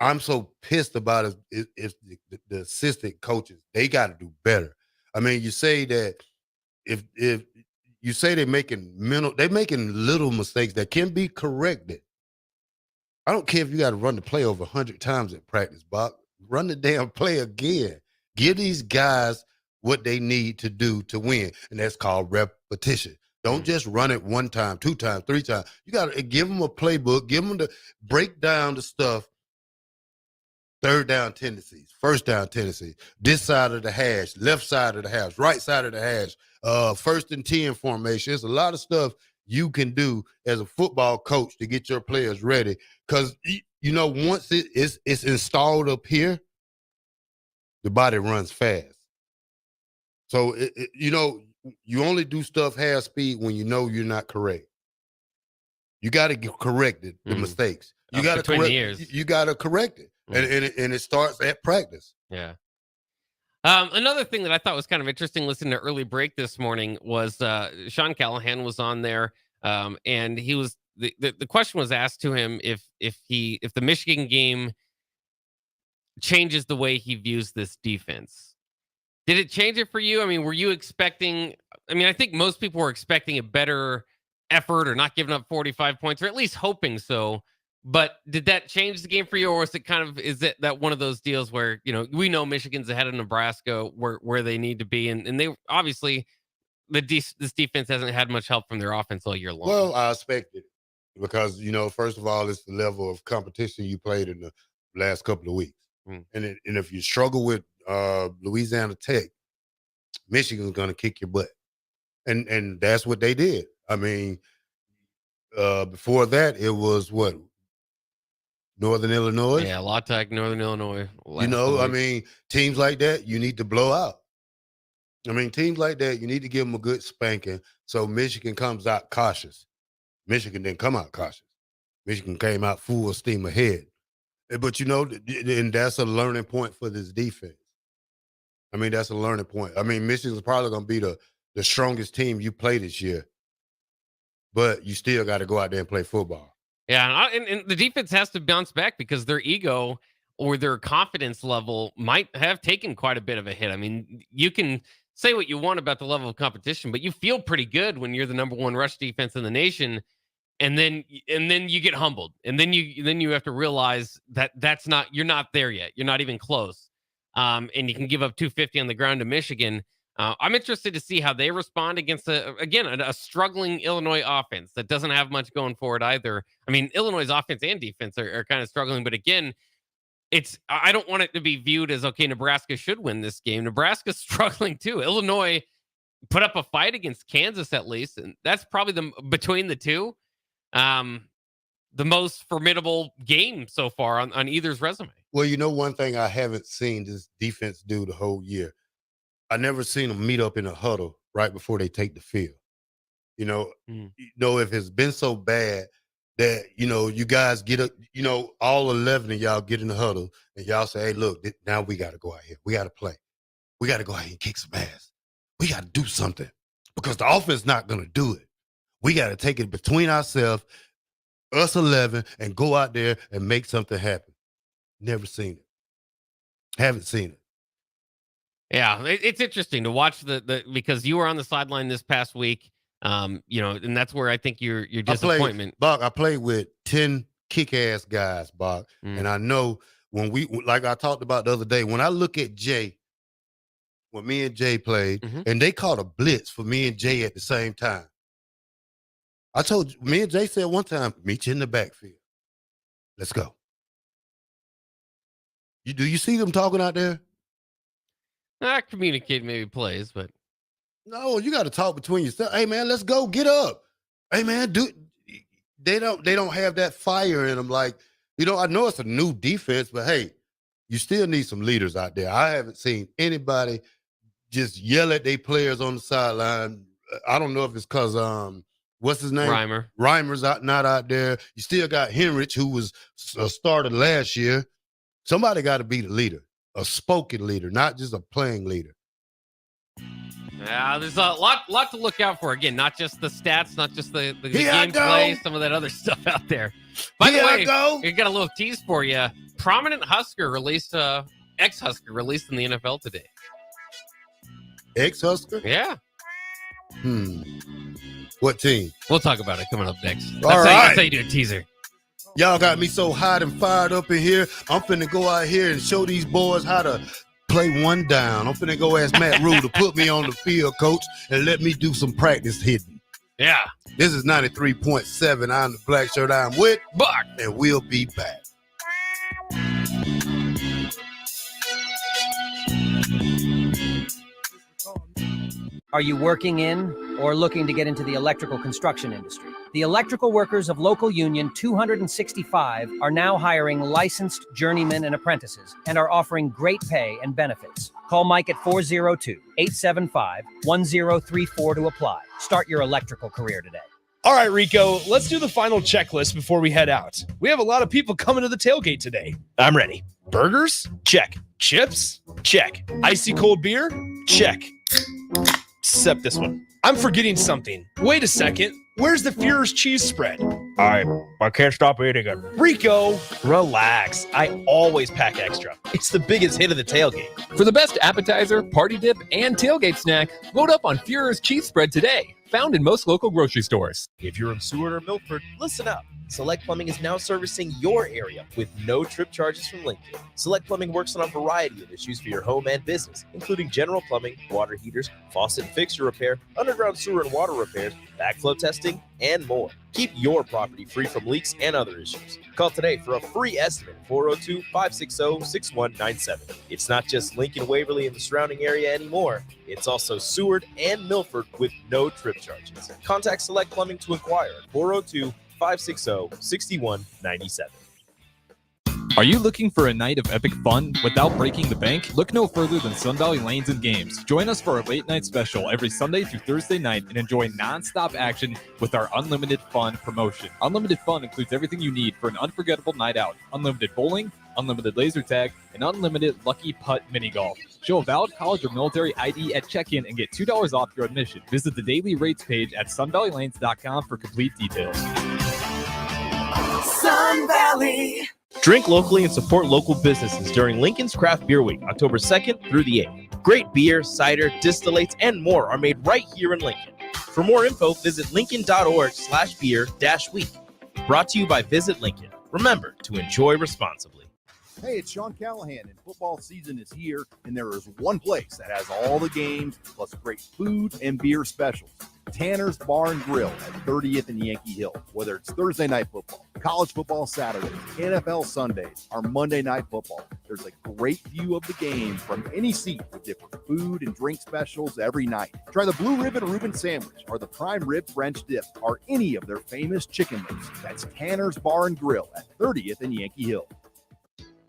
I'm so pissed about is the assistant coaches. They got to do better. I mean, you say that if you say they're making little mistakes that can be corrected. I don't care if you got to run the play over 100 times at practice, Bob. Run the damn play again. Give these guys what they need to do to win, and that's called repetition. Don't just run it 1 time, 2 times, 3 times. You got to give them a playbook, give them to break down the stuff. Third down tendencies, first down tendencies, this side of the hash, left side of the hash, right side of the hash, 1st and 10 formation. There's a lot of stuff you can do as a football coach to get your players ready. Because, once it's installed up here, the body runs fast. So, you only do stuff half speed when you know you're not correct. You got to correct it, the mistakes. You got to correct. You got to correct it. And it starts at practice. Yeah. Another thing that I thought was kind of interesting listening to Early Break this morning was Sean Callahan was on there, and he was the question was asked to him if the Michigan game changes the way he views this defense. Did it change it for you? I mean, were you expecting? I mean, I think most people were expecting a better effort or not giving up 45 points, or at least hoping so. But did that change the game for you, or is it that one of those deals where, we know Michigan's ahead of Nebraska where they need to be, and they obviously this defense hasn't had much help from their offense all year long. Well, I expected it because, first of all, it's the level of competition you played in the last couple of weeks. And if you struggle with Louisiana Tech, Michigan's going to kick your butt. And that's what they did. I mean, before that, it was what? Northern Illinois. Yeah, La Tech, Northern Illinois. I mean, teams like that, you need to blow out. I mean, teams like that, you need to give them a good spanking so Michigan comes out cautious. Michigan didn't come out cautious. Michigan came out full steam ahead. But, and that's a learning point for this defense. I mean, that's a learning point. I mean, Michigan's probably going to be the strongest team you play this year. But you still got to go out there and play football. Yeah, and the defense has to bounce back because their ego or their confidence level might have taken quite a bit of a hit. I mean, you can say what you want about the level of competition, but you feel pretty good when you're the number one rush defense in the nation. And then you get humbled. And then you have to realize that you're not there yet. You're not even close. And you can give up 250 on the ground to Michigan. I'm interested to see how they respond against a struggling Illinois offense that doesn't have much going for it either. I mean, Illinois' offense and defense are kind of struggling, but again, I don't want it to be viewed as, okay, Nebraska should win this game. Nebraska's struggling too. Illinois put up a fight against Kansas at least, and that's probably between the two, the most formidable game so far on either's resume. Well, you know, one thing I haven't seen this defense do the whole year. I never seen them meet up in a huddle right before they take the field. You know, if it's been so bad that, you know, you guys get up, you know, all 11 of y'all get in the huddle and y'all say, hey, look, now we got to go out here. We got to play. We got to go out here and kick some ass. We got to do something because the offense is not going to do it. We got to take it between ourselves, us 11, and go out there and make something happen. Never seen it. Haven't seen it. Yeah, it's interesting to watch because you were on the sideline this past week, you know, and that's where I think your disappointment. I played with 10 kick-ass guys, Bach, and I know like I talked about the other day, when I look at Jay, when me and Jay played, and they caught a blitz for me and Jay at the same time. I told you, me and Jay said one time, meet you in the backfield. Let's go. Do you see them talking out there? I communicate maybe plays, but no, you got to talk between yourself. Hey man, let's go, get up. Hey man, they don't have that fire in them. Like, you know, I know it's a new defense, but hey, you still need some leaders out there. I haven't seen anybody just yell at their players on the sideline. I don't know if it's because what's his name? Reimer's not out there. You still got Henrich, who was a starter last year. Somebody got to be the leader. A spoken leader, not just a playing leader. Yeah, there's a lot to look out for. Again, not just the stats, not just the gameplay, some of that other stuff out there. By the way, we got a little tease for you. Prominent Husker released, ex-Husker released in the NFL today. Ex-Husker? Yeah. What team? We'll talk about it coming up next. That's how you do a teaser. Y'all got me so hot and fired up in here. I'm finna go out here and show these boys how to play one down. I'm finna go ask Matt Rule to put me on the field, coach, and let me do some practice hitting. Yeah. This is 93.7. I'm the black shirt. I'm with Buck, and we'll be back. Are you working in or looking to get into the electrical construction industry? The electrical workers of local union 265 are now hiring licensed journeymen and apprentices and are offering great pay and benefits. Call Mike at 402-875-1034 to apply. Start your electrical career today. All right, Rico, let's do the final checklist before we head out. We have a lot of people coming to the tailgate today. I'm ready. Burgers? Check. Chips? Check. Icy cold beer? Check. Except this one. I'm forgetting something. Wait a second. Where's the Führer's cheese spread? I can't stop eating it. Rico, relax. I always pack extra. It's the biggest hit of the tailgate. For the best appetizer, party dip, and tailgate snack, load up on Führer's cheese spread today. Found in most local grocery stores. If you're in Seward or Milford, listen up. Select Plumbing is now servicing your area with no trip charges from Lincoln. Select Plumbing works on a variety of issues for your home and business, including general plumbing, water heaters, faucet and fixture repair, underground sewer and water repairs, backflow testing, and more. Keep your property free from leaks and other issues. Call today for a free estimate at 402-560-6197. It's not just Lincoln, Waverly, and the surrounding area anymore. It's also Seward and Milford with no trip charges. Contact Select Plumbing to inquire at 402-560-6197. Are you looking for a night of epic fun without breaking the bank? Look no further than Sun Valley Lanes and Games. Join us for our late night special every Sunday through Thursday night and enjoy nonstop action with our Unlimited Fun promotion. Unlimited Fun includes everything you need for an unforgettable night out. Unlimited bowling, unlimited laser tag, and unlimited lucky putt mini golf. Show a valid college or military ID at check-in and get $2 off your admission. Visit the daily rates page at sunvalleylanes.com for complete details. Sun Valley. Drink locally and support local businesses during Lincoln's Craft Beer Week, October 2nd through the 8th. Great beer, cider, distillates, and more are made right here in Lincoln. For more info, visit lincoln.org/beer-week. Brought to you by Visit Lincoln. Remember to enjoy responsibly. Hey, it's Sean Callahan, and football season is here, and there is one place that has all the games, plus great food and beer specials. Tanner's Bar and Grill at 30th and Yankee Hill. Whether it's Thursday night football, college football Saturdays, NFL Sundays, or Monday night football, there's a great view of the game from any seat with different food and drink specials every night. Try the Blue Ribbon Reuben Sandwich or the Prime Rib French Dip or any of their famous chicken wings. That's Tanner's Bar and Grill at 30th and Yankee Hill.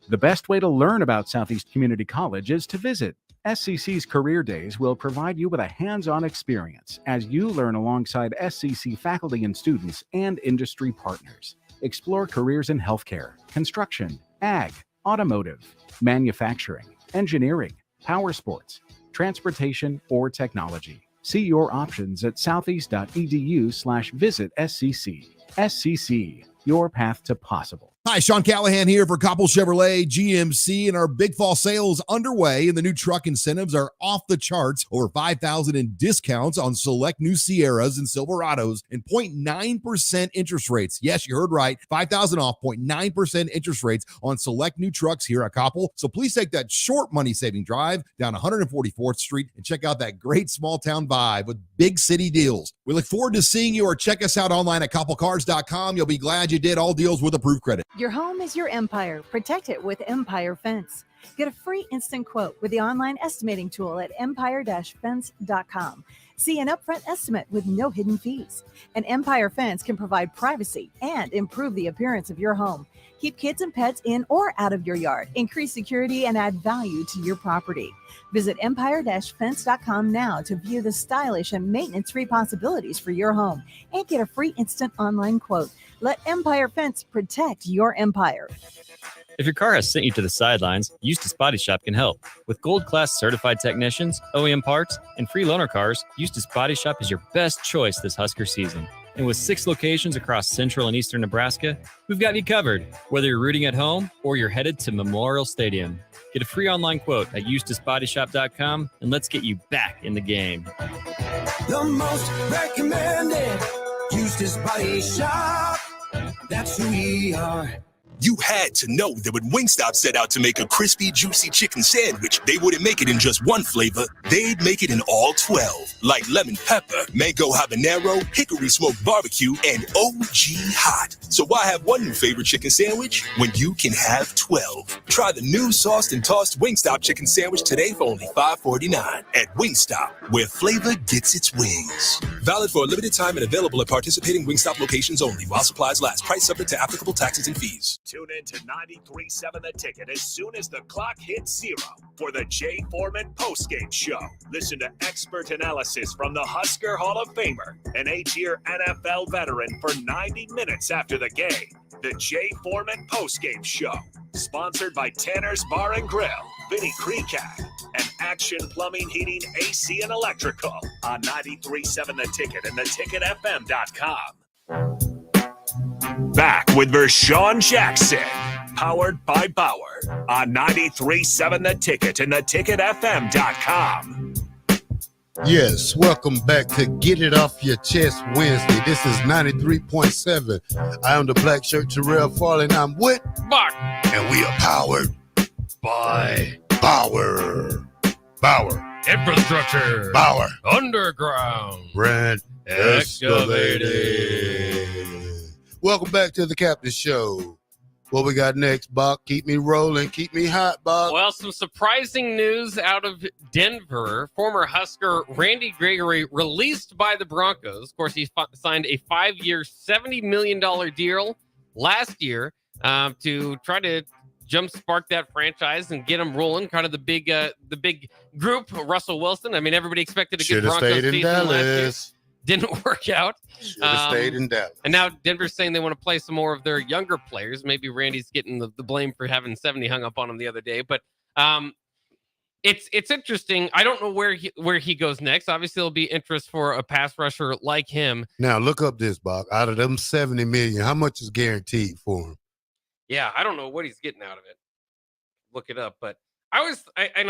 The best way to learn about Southeast Community College is to visit. SCC's Career Days will provide you with a hands-on experience as you learn alongside SCC faculty and students and industry partners. Explore careers in healthcare, construction, ag, automotive, manufacturing, engineering, power sports, transportation, or technology. See your options at southeast.edu/visit SCC. SCC, your path to possible. Hi, Sean Callahan here for Coppell Chevrolet GMC, and our big fall sales underway, and the new truck incentives are off the charts. Over $5,000 in discounts on select new Sierras and Silverados, and 0.9% interest rates. Yes, you heard right. $5,000 off, 0.9% interest rates on select new trucks here at Coppell. So please take that short money-saving drive down 144th Street and check out that great small-town vibe with big city deals. We look forward to seeing you, or check us out online at CoppellCars.com. You'll be glad you did. All deals with approved credit. Your home is your empire. Protect it with Empire Fence. Get a free instant quote with the online estimating tool at empire-fence.com. See an upfront estimate with no hidden fees. An Empire Fence can provide privacy and improve the appearance of your home. Keep kids and pets in or out of your yard. Increase security and add value to your property. Visit empire-fence.com now to view the stylish and maintenance-free possibilities for your home and get a free instant online quote. Let Empire Fence protect your empire. If your car has sent you to the sidelines, Eustace Body Shop can help. With gold-class certified technicians, OEM parts, and free loaner cars, Eustace Body Shop is your best choice this Husker season. And with 6 locations across central and eastern Nebraska, we've got you covered, whether you're rooting at home or you're headed to Memorial Stadium. Get a free online quote at EustaceBodyShop.com, and let's get you back in the game. The most recommended Eustace Body Shop. That's who we are. You had to know that when Wingstop set out to make a crispy, juicy chicken sandwich, they wouldn't make it in just one flavor. They'd make it in all 12, like lemon pepper, mango habanero, hickory smoked barbecue, and OG hot. So why have one new favorite chicken sandwich when you can have 12? Try the new sauced and tossed Wingstop chicken sandwich today for only $5.49 at Wingstop, where flavor gets its wings. Valid for a limited time and available at participating Wingstop locations only while supplies last. Price subject to applicable taxes and fees. Tune in to 93.7 The Ticket as soon as the clock hits 0 for the Jay Foreman postgame show. Listen to expert analysis from the Husker Hall of Famer, an 8-year NFL veteran, for 90 minutes after the game. The Jay Foreman postgame show, sponsored by Tanner's Bar and Grill, Vinny Creecat, and Action Plumbing, Heating, AC, and Electrical on 93.7 The Ticket and theticketfm.com. Back with Vershawn Jackson, powered by Bauer on 93.7 The Ticket and theticketfm.com. Yes, welcome back to Get It Off Your Chest Wednesday. This is 93.7. I am the black shirt Terrell Farley, and I'm with Bart. And we are powered by Bauer. Bauer. Infrastructure. Bauer. Underground. Brand Excavating. Welcome back to the Captain Show. What we got next, Bach? Keep me rolling. Keep me hot, Bach. Well, some surprising news out of Denver. Former Husker Randy Gregory released by the Broncos. Of course, he signed a 5-year, $70 million deal last year to try to jumpstart that franchise and get them rolling. Kind of the big group, Russell Wilson. I mean, everybody expected a good Broncos season last year. Didn't work out. Should have stayed in Dallas. And now Denver's saying they want to play some more of their younger players. Maybe Randy's getting the blame for having 70 hung up on him the other day. But it's interesting. I don't know where he goes next. Obviously, there'll be interest for a pass rusher like him. Now, look up this, Bach. Out of them $70 million, how much is guaranteed for him? Yeah, I don't know what he's getting out of it. Look it up, but I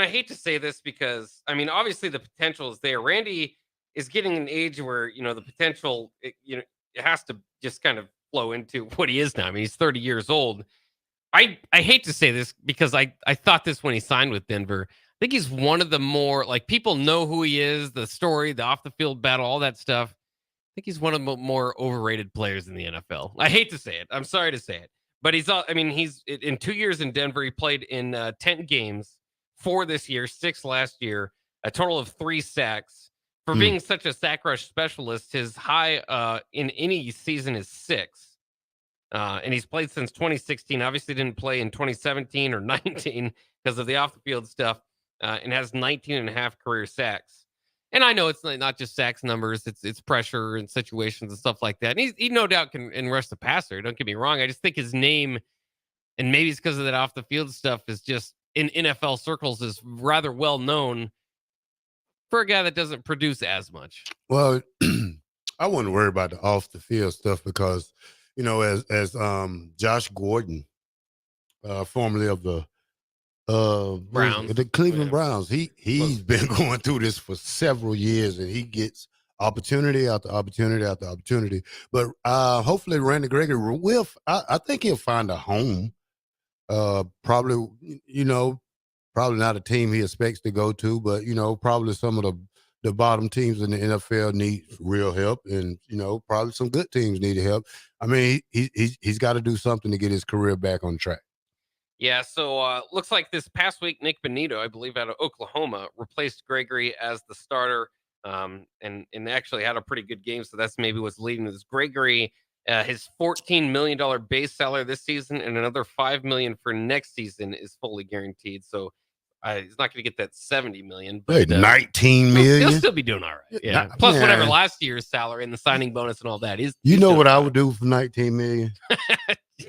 hate to say this because I mean, obviously the potential is there. Randy is getting an age where the potential, it has to just kind of flow into what he is now. I mean, he's 30 years old. I hate to say this because I thought this when he signed with Denver. I think he's one of the more, like, people know who he is, the story, the off the field battle, all that stuff. I think he's one of the more overrated players in the NFL. I hate to say it. I'm sorry to say it. But he's in 2 years in Denver. He played in 10 games, 4 this year, 6 last year, a total of 3 sacks. For being such a sack rush specialist, his high in any season is 6. And he's played since 2016. Obviously didn't play in 2017 or 19 because of the off the field stuff, and has 19 and a half career sacks. And I know it's not just sacks numbers, it's pressure and situations and stuff like that. And he no doubt can rush the passer. Don't get me wrong. I just think his name, and maybe it's because of that off the field stuff, is just in NFL circles is rather well known for a guy that doesn't produce as much. Well, I wouldn't worry about the off the field stuff because, as Josh Gordon, formerly of the Browns, the Cleveland Browns, he's been going through this for several years, and he gets opportunity after opportunity after opportunity. But hopefully, Randy Gregory will. I think he'll find a home. Probably, probably not a team he expects to go to, but probably some of the bottom teams in the NFL need real help, and probably some good teams need help. I mean, he's got to do something to get his career back on track. Yeah, so looks like this past week, Nick Benito, I believe out of Oklahoma, replaced Gregory as the starter, and actually had a pretty good game. So that's maybe what's leading to this. Gregory, his $14 million base salary this season and another $5 million for next season is fully guaranteed. So he's not going to get that $70 million, but 19 million. He'll still be doing all right. Yeah, plus whatever last year's salary and the signing bonus and all that. He's what I would do for 19 million?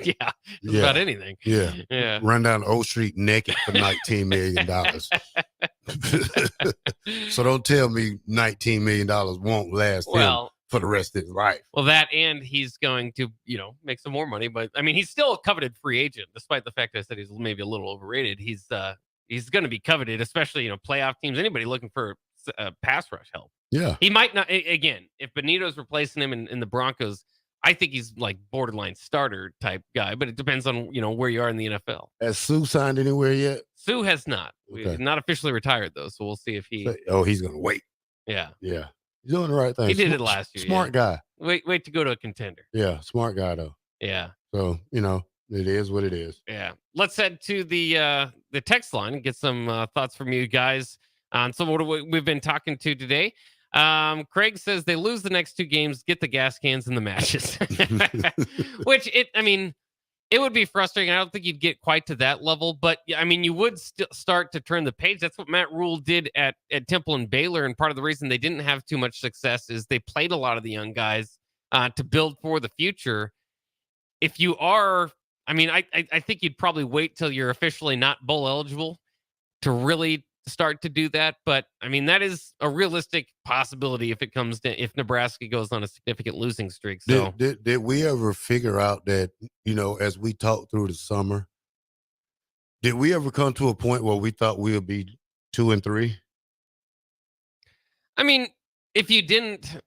Yeah, about anything. Yeah. Run down O Street naked for $19 million. So don't tell me $19 million won't last him for the rest of his life. Well, that, and he's going to, make some more money. But I mean, he's still a coveted free agent, despite the fact that I said he's maybe a little overrated. He's going to be coveted, especially playoff teams. Anybody looking for pass rush help. Yeah, he might not. Again, if Benito's replacing him in the Broncos, I think he's like borderline starter type guy, but it depends on, where you are in the NFL. Has Sue signed anywhere yet? Sue has not. Okay. Not officially retired, though, so we'll see if he... he's going to wait. Yeah. Yeah. He's doing the right thing. He did it last year. Smart guy. Wait to go to a contender. Yeah, smart guy, though. Yeah. So, it is what it is. Yeah. Let's head to the text line and get some thoughts from you guys on some of what we've been talking to today. Craig says they lose the next 2 games, get the gas cans in the matches. Which it would be frustrating. I don't think you'd get quite to that level, but you would start to turn the page. That's what Matt Rule did at Temple and Baylor, and part of the reason they didn't have too much success is they played a lot of the young guys to build for the future. If you are, I think you'd probably wait till you're officially not bowl eligible to really start to do that, but that is a realistic possibility if Nebraska goes on a significant losing streak. So did we ever figure out that, as we talked through the summer, did we ever come to a point where we thought we would be 2-3? If you didn't,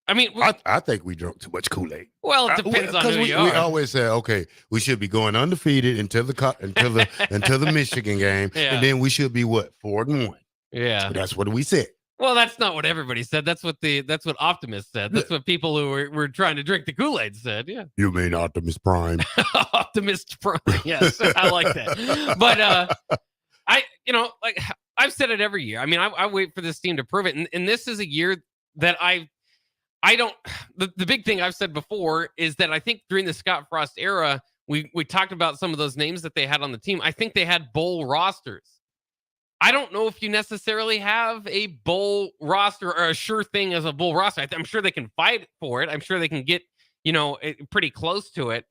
I think we drank too much Kool-Aid. Well, it depends on who you are. We always say, okay, we should be going undefeated until the Michigan game, and then we should be 4-1. Yeah, that's what we said. Well, that's not what everybody said. That's what Optimus said. That's what people who were trying to drink the Kool-Aid said. Yeah, you mean Optimus Prime? Optimus Prime. Yes, I like that. But I've said it every year. I wait for this team to prove it, and this is a year that the big thing I've said before is that I think during the Scott Frost era, we talked about some of those names that they had on the team. I think they had bowl rosters. I don't know if you necessarily have a bowl roster or a sure thing as a bowl roster. I'm sure they can fight for it. I'm sure they can get, pretty close to it.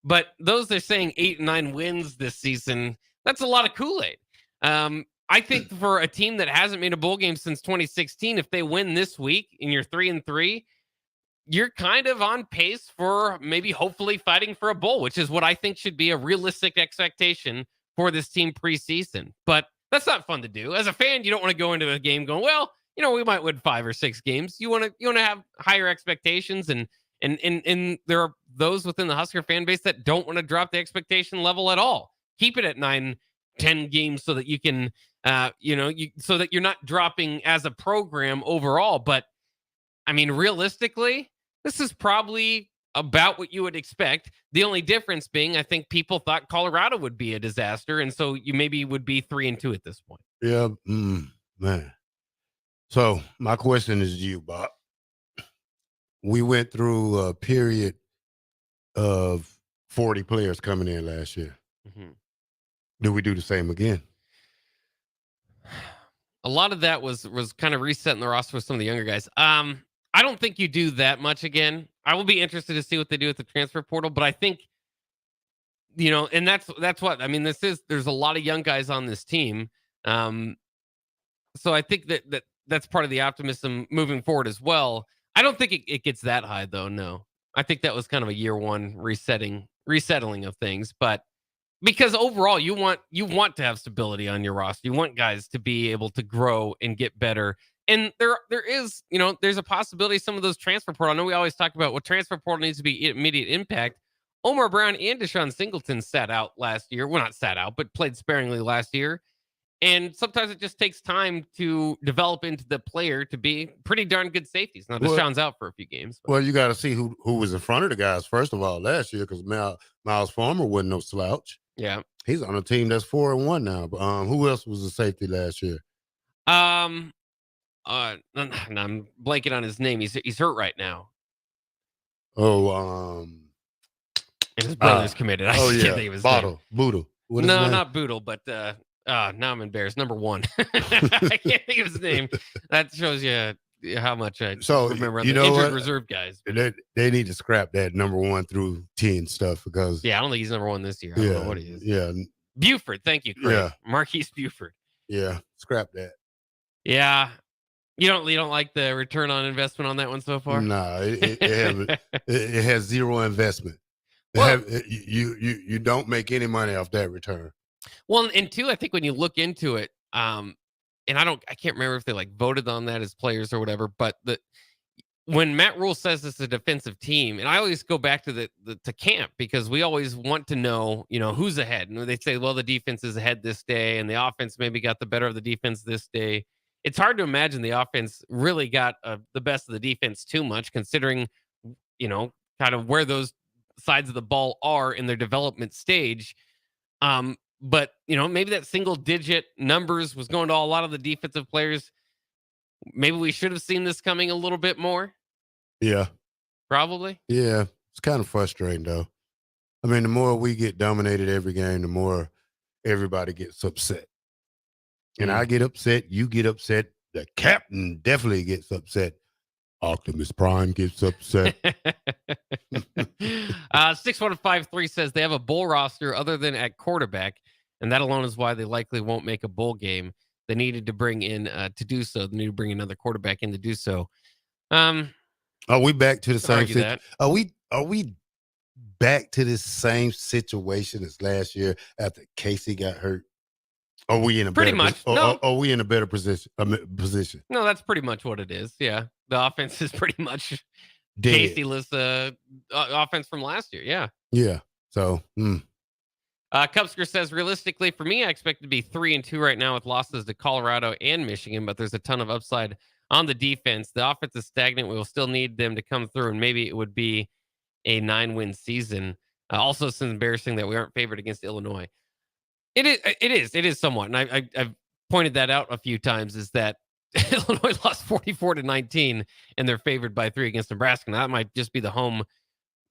But those are saying 8 and 9 wins this season. That's a lot of Kool-Aid. I think for a team that hasn't made a bowl game since 2016, if they win this week and you're 3-3, you're kind of on pace for maybe hopefully fighting for a bowl, which is what I think should be a realistic expectation for this team preseason. But that's not fun to do. As a fan, you don't want to go into a game going, well, we might win 5 or 6 games. You want to have higher expectations, and there are those within the Husker fan base that don't want to drop the expectation level at all. Keep it at 9, 10 games so that you can so that you're not dropping as a program overall. But I mean, realistically, this is probably about what you would expect. The only difference being, I think people thought Colorado would be a disaster, and so you maybe would be 3-2 at this point. Yeah, man. So my question is to you, Bob. We went through a period of 40 players coming in last year. Mm-hmm. Do we do the same again? A lot of that was kind of resetting the roster with some of the younger guys. I don't think you do that much again. I will be interested to see what they do with the transfer portal, but I think, and that's what I mean. There's a lot of young guys on this team, so I think that's part of the optimism moving forward as well. I don't think it gets that high though. No, I think that was kind of a year one resettling of things, but because overall you want to have stability on your roster. You want guys to be able to grow and get better. And there is, there's a possibility some of those transfer portal. I know we always talk about what transfer portal needs to be immediate impact. Omar Brown and Deshaun Singleton sat out last year. Well, not sat out, but played sparingly last year. And sometimes it just takes time to develop into the player to be pretty darn good safeties. Now, Deshaun's out for a few games. Well, you got to see who was in front of the guys, first of all, last year, because Miles Farmer wasn't no slouch. Yeah. He's on a team that's 4-1 now. But who else was a safety last year? I'm blanking on his name. He's hurt right now. Oh, and his brother's committed. I can't think of his name. Boodle. No, not Boodle, but now I'm embarrassed. Number 1. I can't think of his name. That shows you how much I remember the injured reserve guys. They need to scrap that number 1 through 10 stuff because I don't think he's number 1 this year. I don't know what he is. Yeah. Buford, thank you, Craig. Yeah. Marquise Buford. Yeah, scrap that. Yeah. You don't like the return on investment on that one so far? No, it has zero investment. You don't make any money off that return. Well, and 2, I think when you look into it, and I can't remember if they voted on that as players or whatever, but when Matt Rule says it's a defensive team, and I always go back to to camp because we always want to know, who's ahead. And they say, well, the defense is ahead this day, and the offense maybe got the better of the defense this day. It's hard to imagine the offense really got the best of the defense too much, considering, kind of where those sides of the ball are in their development stage. But, maybe that single digit numbers was going to a lot of the defensive players. Maybe we should have seen this coming a little bit more. Yeah. Probably. Yeah. It's kind of frustrating, though. I mean, the more we get dominated every game, the more everybody gets upset. And I get upset. You get upset. The captain definitely gets upset. Optimus Prime gets upset. 6153 says they have a bowl roster other than at quarterback, and that alone is why they likely won't make a bowl game. They needed to bring in to do so. They need to bring another quarterback in to do so. Are we back to the same situation? Are we back to this same situation as last year after Casey got hurt? Are we in a pretty better much? No. Are we in a better position? No, that's pretty much what it is. Yeah, the offense is pretty much dead. Casey-less offense from last year. Yeah. Yeah. So. Cubsker says, realistically, for me, I expect to be 3-2 right now with losses to Colorado and Michigan, but there's a ton of upside on the defense. The offense is stagnant. We will still need them to come through, and maybe it would be a 9-win season. Also, it's embarrassing that we aren't favored against Illinois. It is somewhat, and I've pointed that out a few times, is that Illinois lost 44-19, and they're favored by 3 against Nebraska. Now, that might just be the home,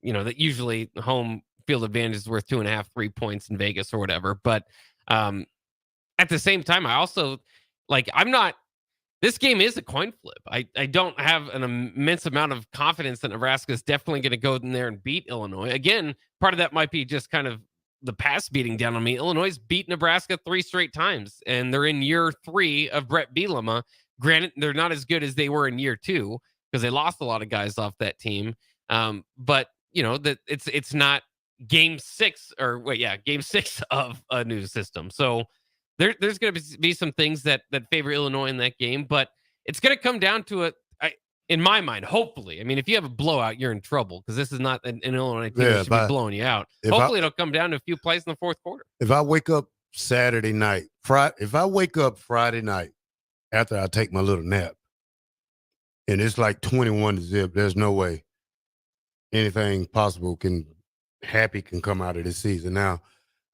that usually home field advantage is worth 2.5, 3 points in Vegas or whatever. But at the same time, I also this game is a coin flip. I don't have an immense amount of confidence that Nebraska is definitely going to go in there and beat Illinois. Again, part of that might be just kind of the past beating down on me. Illinois beat Nebraska 3 straight times, and they're in year 3 of Brett Bielema. Granted, they're not as good as they were in year 2, because they lost a lot of guys off that team. But that it's not game 6 of a new system. So there's going to be some things that favor Illinois in that game, but it's going to come down to in my mind, hopefully. I mean, if you have a blowout, you're in trouble because this is not an Illinois team that should be blowing you out. Hopefully, it'll come down to a few plays in the fourth quarter. If I wake up Saturday night, if I wake up Friday night after I take my little nap, and it's like 21-0, there's no way anything possible can come out of this season. Now,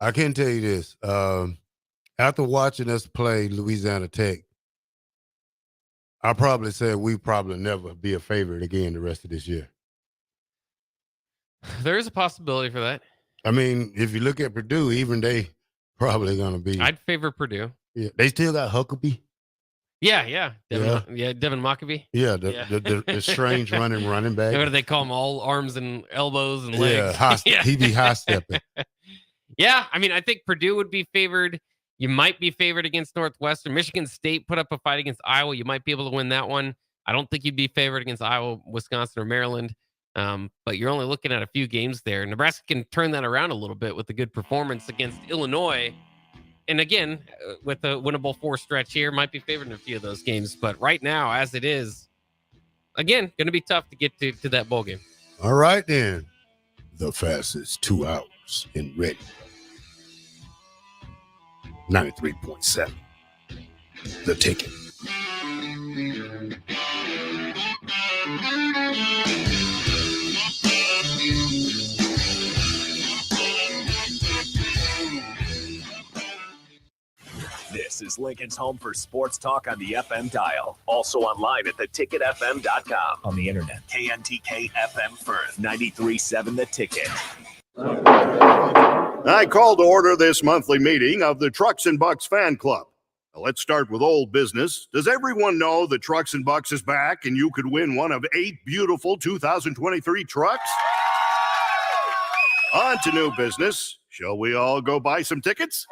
I can tell you this. After watching us play Louisiana Tech, I probably said we probably never be a favorite again the rest of this year. There is a possibility for that. I mean, if you look at Purdue, even they probably going to be. I'd favor Purdue. Yeah, they still got Huckabee. Yeah. Devin Mockabee. Yeah, the strange running back. What do they call him? All arms and elbows and legs. Yeah, he be high stepping. Yeah, I mean, I think Purdue would be favored. You might be favored against Northwestern. Michigan State put up a fight against Iowa. You might be able to win that one. I don't think you'd be favored against Iowa, Wisconsin, or Maryland. But you're only looking at a few games there. Nebraska can turn that around a little bit with a good performance against Illinois. And again, with a winnable 4 stretch here, might be favored in a few of those games. But right now, as it is, again, going to be tough to get to that bowl game. All right, then. The fastest 2 hours in Reading. 93.7. The Ticket. This is Lincoln's home for sports talk on the FM dial. Also online at theticketfm.com. On the internet. KNTK FM Firth, 93.7 The Ticket. I call to order this monthly meeting of the Trucks and Bucks Fan Club. Now, let's start with old business. Does everyone know that Trucks and Bucks is back and you could win one of 8 beautiful 2023 trucks? On to new business. Shall we all go buy some tickets?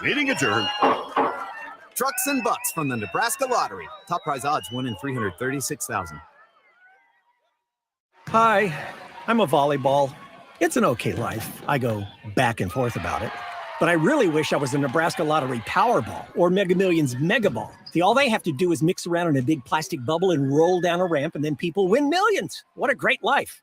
Meeting adjourned. Trucks and Bucks from the Nebraska Lottery. Top prize odds winning $336,000. Hi, I'm a volleyball. It's an okay life. I go back and forth about it. But I really wish I was a Nebraska Lottery Powerball or Mega Millions Mega Ball. See, all they have to do is mix around in a big plastic bubble and roll down a ramp, and then people win millions. What a great life.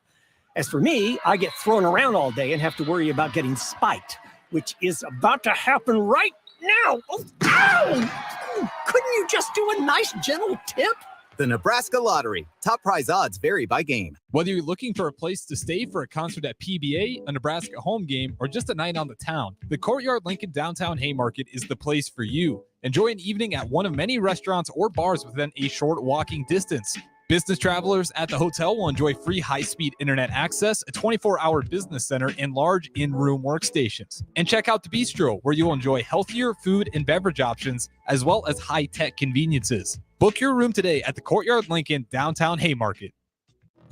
As for me, I get thrown around all day and have to worry about getting spiked, which is about to happen right now. Oh, ow! Couldn't you just do a nice, gentle tip? The Nebraska Lottery. Top prize odds vary by game. Whether you're looking for a place to stay for a concert at PBA, a Nebraska home game, or just a night on the town, the Courtyard Lincoln Downtown Haymarket is the place for you. Enjoy an evening at one of many restaurants or bars within a short walking distance. Business travelers at the hotel will enjoy free high-speed internet access, a 24-hour business center, and large in-room workstations. And check out the Bistro, where you'll enjoy healthier food and beverage options, as well as high-tech conveniences. Book your room today at the Courtyard Lincoln Downtown Haymarket.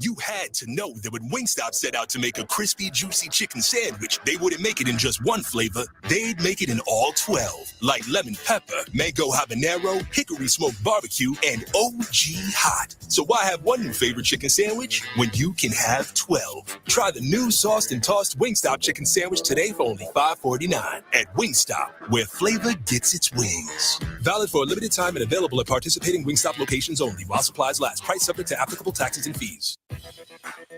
You had to know that when Wingstop set out to make a crispy, juicy chicken sandwich, they wouldn't make it in just one flavor. They'd make it in all 12, like lemon pepper, mango habanero, hickory smoked barbecue, and OG hot. So why have one new favorite chicken sandwich when you can have 12? Try the new sauced and tossed Wingstop chicken sandwich today for only $5.49 at Wingstop, where flavor gets its wings. Valid for a limited time and available at participating Wingstop locations only while supplies last. Price subject to applicable taxes and fees.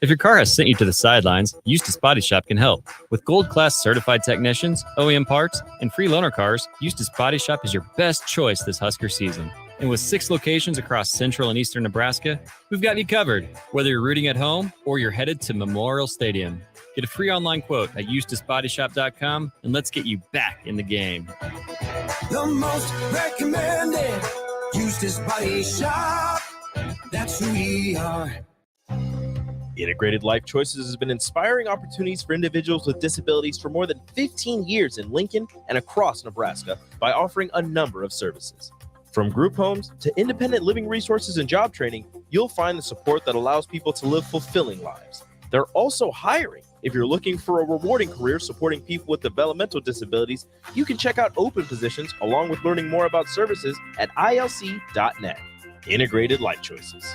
If your car has sent you to the sidelines, Eustace Body Shop can help. With gold-class certified technicians, OEM parts, and free loaner cars, Eustace Body Shop is your best choice this Husker season. And with 6 locations across central and eastern Nebraska, we've got you covered, whether you're rooting at home or you're headed to Memorial Stadium. Get a free online quote at EustaceBodyShop.com, and let's get you back in the game. The most recommended Eustace Body Shop. That's who we are. Integrated Life Choices has been inspiring opportunities for individuals with disabilities for more than 15 years in Lincoln and across Nebraska by offering a number of services. From group homes to independent living resources and job training, you'll find the support that allows people to live fulfilling lives. They're also hiring, If you're looking for a rewarding career supporting people with developmental disabilities, you can check out open positions along with learning more about services at ilc.net. Integrated Life Choices.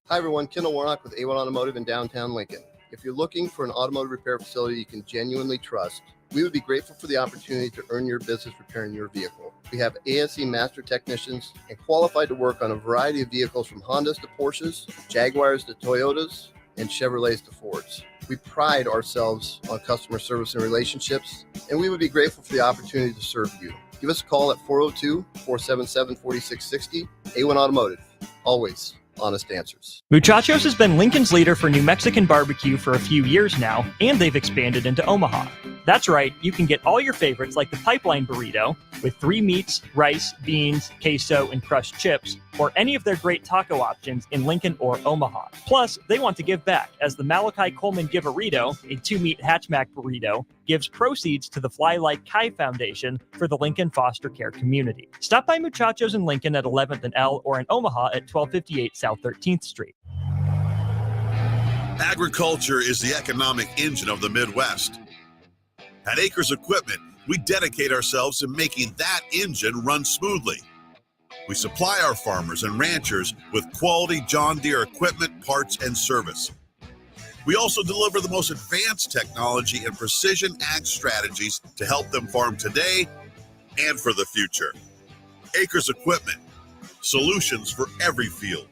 Hi everyone, Kendall Warnock with A1 Automotive in downtown Lincoln. If you're looking for an automotive repair facility you can genuinely trust, we would be grateful for the opportunity to earn your business repairing your vehicle. We have ASE master technicians and qualified to work on a variety of vehicles from Hondas to Porsches, Jaguars to Toyotas, and Chevrolets to Fords. We pride ourselves on customer service and relationships, and we would be grateful for the opportunity to serve you. Give us a call at 402-477-4660. A1 Automotive, always honest answers. Muchachos has been Lincoln's leader for New Mexican barbecue for a few years now, and they've expanded into Omaha. That's right, you can get all your favorites like the pipeline burrito with 3 meats, rice, beans, queso, and crushed chips, or any of their great taco options in Lincoln or Omaha. Plus, they want to give back, as the Malachi Coleman Give-A-Rito, a 2-meat hatchback burrito, gives proceeds to the Fly Like Kai Foundation for the Lincoln Foster Care Community. Stop by Muchachos in Lincoln at 11th and L or in Omaha at 1258 South 13th Street. Agriculture is the economic engine of the Midwest. At Acres Equipment, we dedicate ourselves to making that engine run smoothly. We supply our farmers and ranchers with quality John Deere equipment, parts, and service. We also deliver the most advanced technology and precision ag strategies to help them farm today and for the future. Acres Equipment, solutions for every field.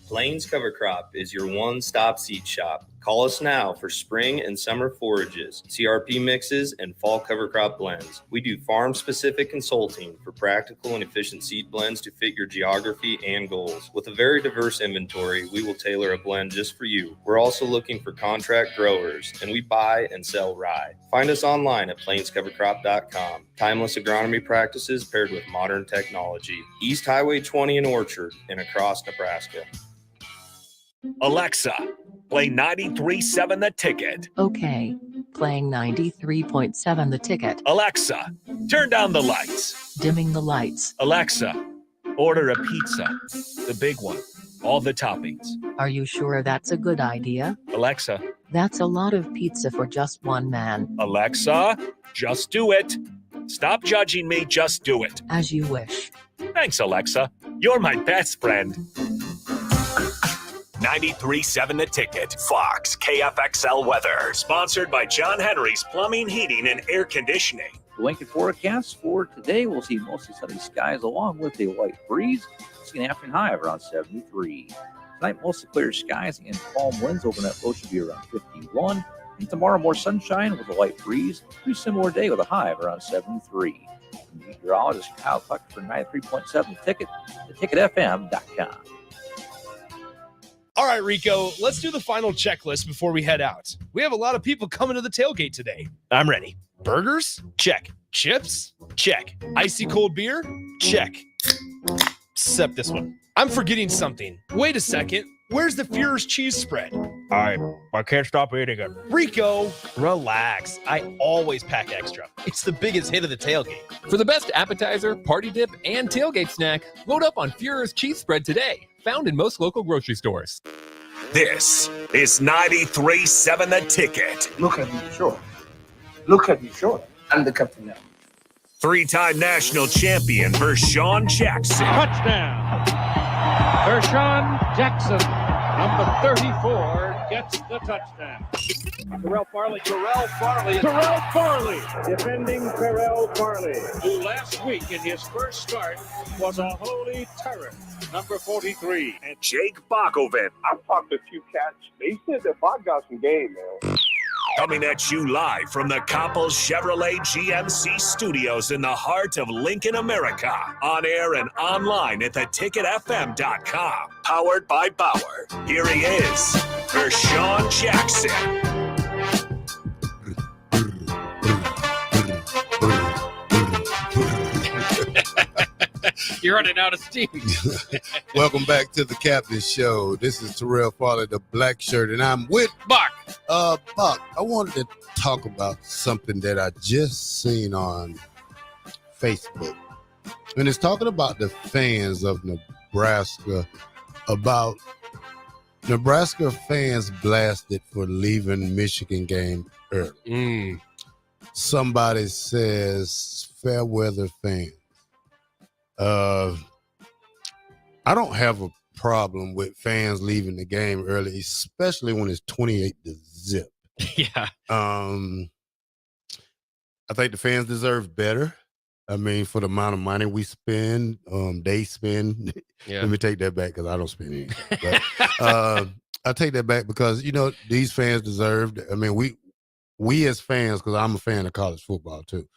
Plains Cover Crop is your one-stop seed shop. Call us now for spring and summer forages, CRP mixes, and fall cover crop blends. We do farm-specific consulting for practical and efficient seed blends to fit your geography and goals. With a very diverse inventory, we will tailor a blend just for you. We're also looking for contract growers, and we buy and sell rye. Find us online at plainscovercrop.com. Timeless agronomy practices paired with modern technology. East Highway 20 in Orchard and across Nebraska. Alexa, play 93.7 The Ticket. Okay, playing 93.7 The Ticket. Alexa, turn down the lights. Dimming the lights. Alexa, order a pizza, the big one, all the toppings. Are you sure that's a good idea? Alexa. That's a lot of pizza for just one man. Alexa, just do it. Stop judging me, just do it. As you wish. Thanks, Alexa. You're my best friend. 93.7 The Ticket. Fox KFXL weather. Sponsored by John Henry's Plumbing, Heating, and Air Conditioning. The Lincoln forecast for today, we'll see mostly sunny skies along with a light breeze. See an afternoon high of around 73. Tonight, mostly clear skies and calm winds. Overnight low should be around 51. And tomorrow, more sunshine with a light breeze. Pretty similar day with a high of around 73. Meteorologist Kyle Tucker for 93.7 The Ticket, theticketfm.com. All right, Rico, let's do the final checklist before we head out. We have a lot of people coming to the tailgate today. I'm ready. Burgers? Check. Chips? Check. Icy cold beer? Check. Except this one. I'm forgetting something. Wait a second. Where's the Führer's cheese spread? I can't stop eating it. Rico, relax. I always pack extra. It's the biggest hit of the tailgate. For the best appetizer, party dip, and tailgate snack, load up on Führer's cheese spread today. Found in most local grocery stores. This is 93.7 The Ticket. Look at me, sure. Look at me, sure. I'm the captain now. 3-time national champion Vershawn Jackson. Touchdown. Vershawn Jackson, number 34, gets the touchdown. Terrell Farley. Defending Terrell Farley, who last week in his first start was a holy terror. Number 43. And Jake Bakoven. I've talked to a few cats. They said that Bach got some game, man. Coming at you live from the Coppels Chevrolet GMC studios in the heart of Lincoln, America. On air and online at theticketfm.com. Powered by Bauer. Here he is, Vershawn Jackson. You're running out of steam. Welcome back to the Captain Show. This is Terrell Farley, the black shirt, and I'm with Buck. Buck, I wanted to talk about something that I just seen on Facebook. And it's talking about the fans of Nebraska, about Nebraska fans blasted for leaving Michigan game early. Somebody says fair weather fans. I don't have a problem with fans leaving the game early, especially when it's 28 to zip. Yeah. I think the fans deserve better. I mean, for the amount of money we spend, they spend. Yeah. Let me take that back because I don't spend anything. But I take that back because, these fans deserve. I mean, we as fans, because I'm a fan of college football too,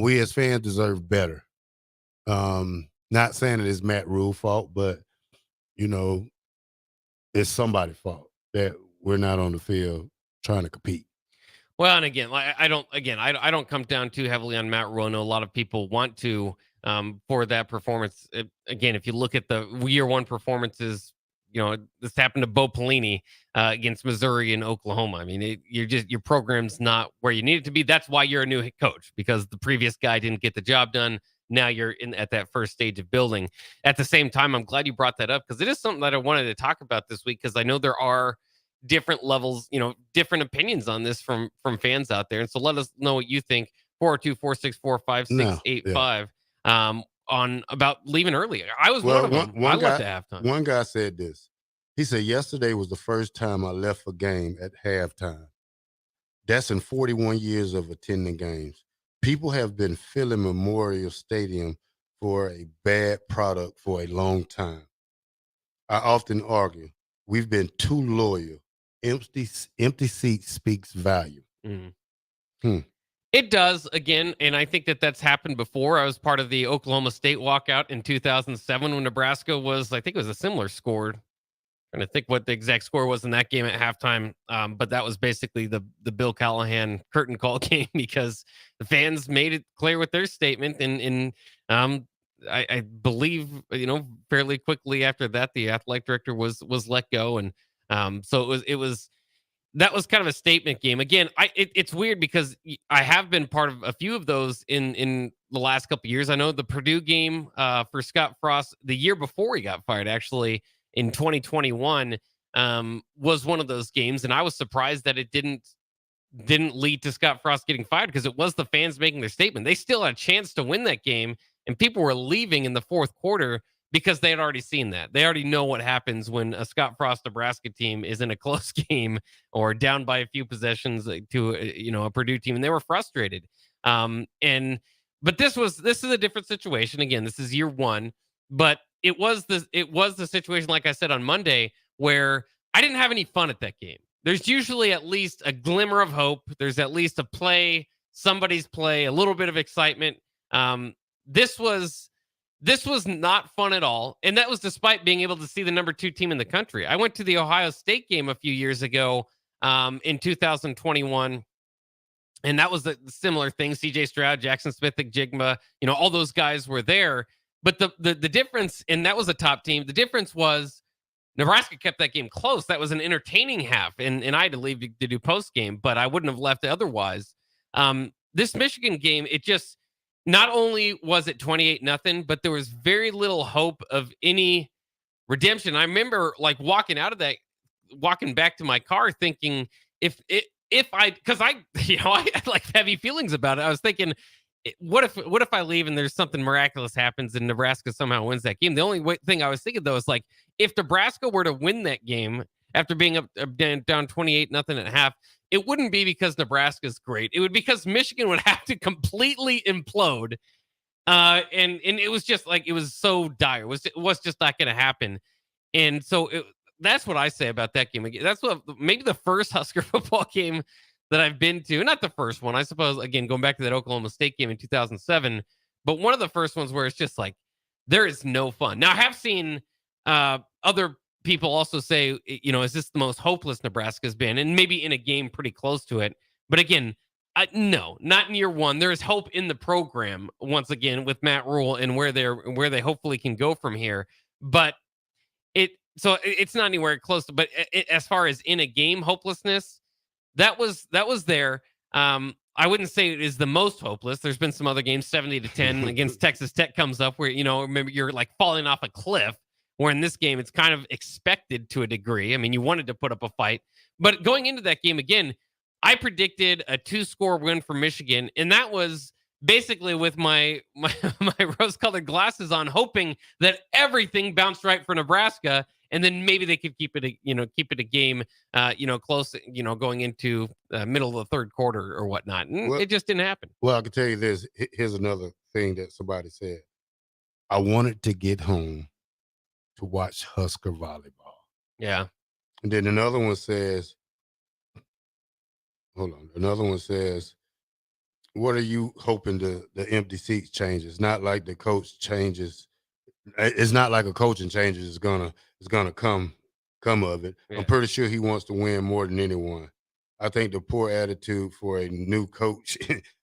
we as fans deserve better. Not saying it is Matt Rule's fault, but, it's somebody's fault that we're not on the field trying to compete. Well, and again, I don't come down too heavily on Matt Rule. I know a lot of people want to for that performance. Again, if you look at the year one performances, this happened to Bo Pelini against Missouri and Oklahoma. I mean, your program's not where you need it to be. That's why you're a new head coach, because the previous guy didn't get the job done. Now you're at that first stage of building. At the same time, I'm glad you brought that up, because it is something that I wanted to talk about this week, because I know there are different levels, different opinions on this from fans out there. And so let us know what you think. 402-464-5685 on about leaving early. I was one of them. I left at halftime. One guy said this. He said, yesterday was the first time I left a game at halftime. That's in 41 years of attending games. People have been filling Memorial Stadium for a bad product for a long time. I often argue, we've been too loyal. Empty seat speaks value. It does, again, and I think that's happened before. I was part of the Oklahoma State walkout in 2007 when Nebraska was, I think it was a similar score. Trying to think what the exact score was in that game at halftime, but that was basically the Bill Callahan curtain call game, because the fans made it clear with their statement, and I believe fairly quickly after that the athletic director was let go, and so it was that was kind of a statement game. Again, it's weird because I have been part of a few of those in the last couple of years. I know the Purdue game for Scott Frost the year before he got fired, actually in 2021, was one of those games, and I was surprised that it didn't lead to Scott Frost getting fired, because it was the fans making their statement. They still had a chance to win that game, and people were leaving in the fourth quarter because they had already seen that. They already know what happens when a Scott Frost Nebraska team is in a close game or down by a few possessions to a Purdue team, and they were frustrated. But this is a different situation. Again, this is year one, but it was the situation, like I said on Monday, where I didn't have any fun at that game. There's usually at least a glimmer of hope. There's at least a play, somebody's play, a little bit of excitement. This was not fun at all. And that was despite being able to see the number 2 team in the country. I went to the Ohio State game a few years ago in 2021. And that was a similar thing. CJ Stroud, Jackson Smith-Njigba, all those guys were there. But the difference, and that was a top team. The difference was Nebraska kept that game close. That was an entertaining half. And I had to leave to do post game, but I wouldn't have left otherwise. This Michigan game, it just, not only was it 28-0, but there was very little hope of any redemption. I remember walking back to my car thinking, because I had heavy feelings about it. I was thinking, what if I leave and there's something miraculous happens and Nebraska somehow wins that game? The only thing I was thinking though is if Nebraska were to win that game after being up down 28-0 at half, it wouldn't be because Nebraska's great. It would be because Michigan would have to completely implode. And it was just it was so dire. It was just not going to happen. And so that's what I say about that game. That's maybe the first Husker football game that I've been to. Not the first one, I suppose, again, going back to that Oklahoma State game in 2007, but one of the first ones where it's just there is no fun. Now, I have seen other people also say, is this the most hopeless Nebraska's been? And maybe in a game pretty close to it. But again, no, not in year one. There is hope in the program, once again, with Matt Rule and where they hopefully can go from here. But it's not anywhere close to, but as far as in a game hopelessness, that was there. I wouldn't say it is the most hopeless. There's been some other games, 70-10 against Texas Tech comes up where, remember you're falling off a cliff Where in this game, it's kind of expected to a degree. I mean, you wanted to put up a fight. But going into that game again, I predicted a 2-score win for Michigan, and that was basically with my rose-colored glasses on, hoping that everything bounced right for Nebraska, and then maybe they could keep it a game, close, going into middle of the third quarter or whatnot. And it just didn't happen. Well, I can tell you this. Here's another thing that somebody said. I wanted to get home to watch Husker volleyball. Yeah. And then another one says, hold on. Another one says, what are you hoping the empty seats changes? Not like the coach changes. It's not like a coaching changes is gonna come of it. Yeah. I'm pretty sure he wants to win more than anyone. I think the poor attitude for a new coach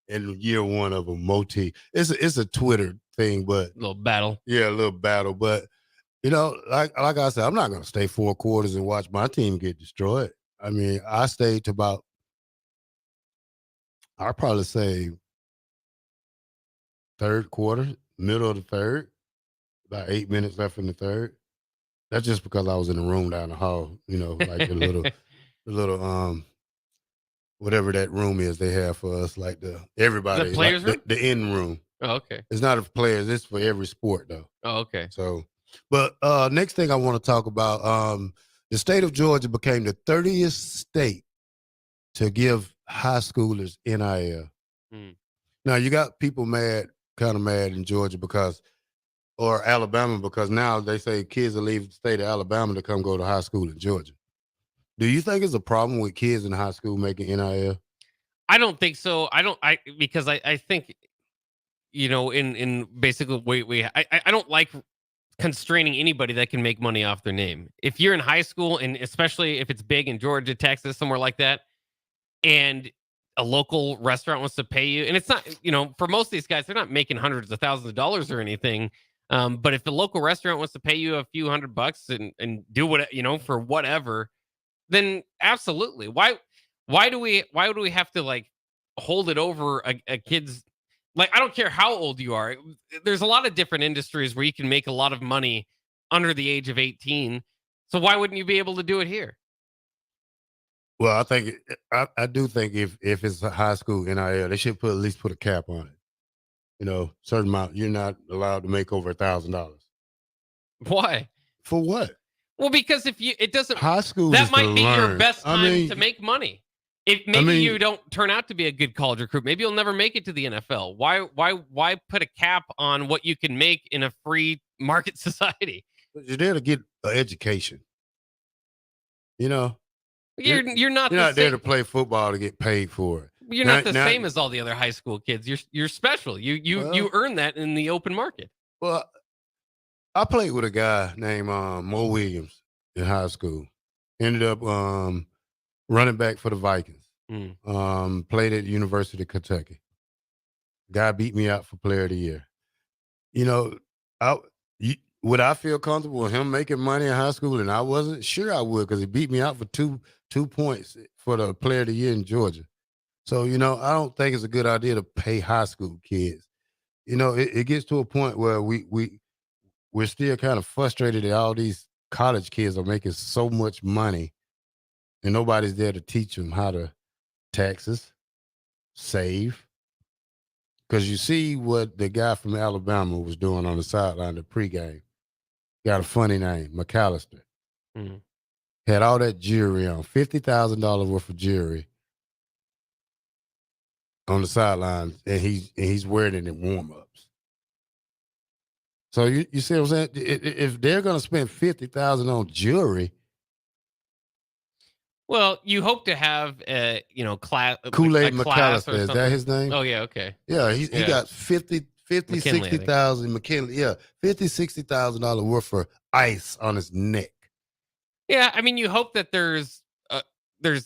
in year one of a multi, it's a Twitter thing, but a little battle. Yeah, a little battle. But like I said, I'm not gonna stay 4 quarters and watch my team get destroyed. I mean, I stayed to about, I'd probably say third quarter, middle of the third, about 8 minutes left in the third. That's just because I was in the room down the hall, like the little whatever that room is they have for us, like everybody, the players' room? The end room. Oh, okay. It's not for players, it's for every sport though. Oh, okay. So, but next thing I want to talk about, the state of Georgia became the 30th state to give high schoolers NIL. Now you got people kind of mad in Georgia or Alabama, because now they say kids will leave the state of Alabama to come go to high school in Georgia. Do you think it's a problem with kids in high school making NIL? I don't think so. Because I think, in basically I don't like constraining anybody that can make money off their name. If you're in high school, and especially if it's big in Georgia, Texas, somewhere like that, and a local restaurant wants to pay you, and it's not, for most of these guys, they're not making hundreds of thousands of dollars or anything. But if the local restaurant wants to pay you a few $100 and do what, for whatever, then absolutely. Why would we have to like hold it over a kid's, like, I don't care how old you are. There's a lot of different industries where you can make a lot of money under the age of 18. So why wouldn't you be able to do it here? Well, I do think if it's a high school NIL, they should at least put a cap on it. Certain amount. You're not allowed to make over $1,000. Why? For what? Well, because it doesn't. High school. That might be your best time to make money. If maybe you don't turn out to be a good college recruit, maybe you'll never make it to the NFL. Why put a cap on what you can make in a free market society? You're there to get an education. You're not there to play football to get paid for it. You're not the same as all the other high school kids. You're special. You earn that in the open market. Well, I played with a guy named Mo Williams in high school. Ended up running back for the Vikings. Played at the University of Kentucky. Guy beat me out for Player of the Year. Would I feel comfortable with him making money in high school? And I wasn't sure I would, because he beat me out for two points for the Player of the Year in Georgia. So, I don't think it's a good idea to pay high school kids. It gets to a point where we're still kind of frustrated that all these college kids are making so much money and nobody's there to teach them how to taxes, save. Because you see what the guy from Alabama was doing on the sideline, the pregame. Got a funny name, McAllister. Had all that jewelry on, $50,000 worth of jewelry on the sideline, and he's wearing it in warm-ups. So you see what I'm saying? If they're going to spend $50,000 on jewelry, well, you hope to have class. Kool-Aid McAllister, is that his name? Oh yeah, okay. Yeah, he got $60,000 McKinley. Yeah, $60,000 worth of ice on his neck. Yeah, I mean, you hope that there's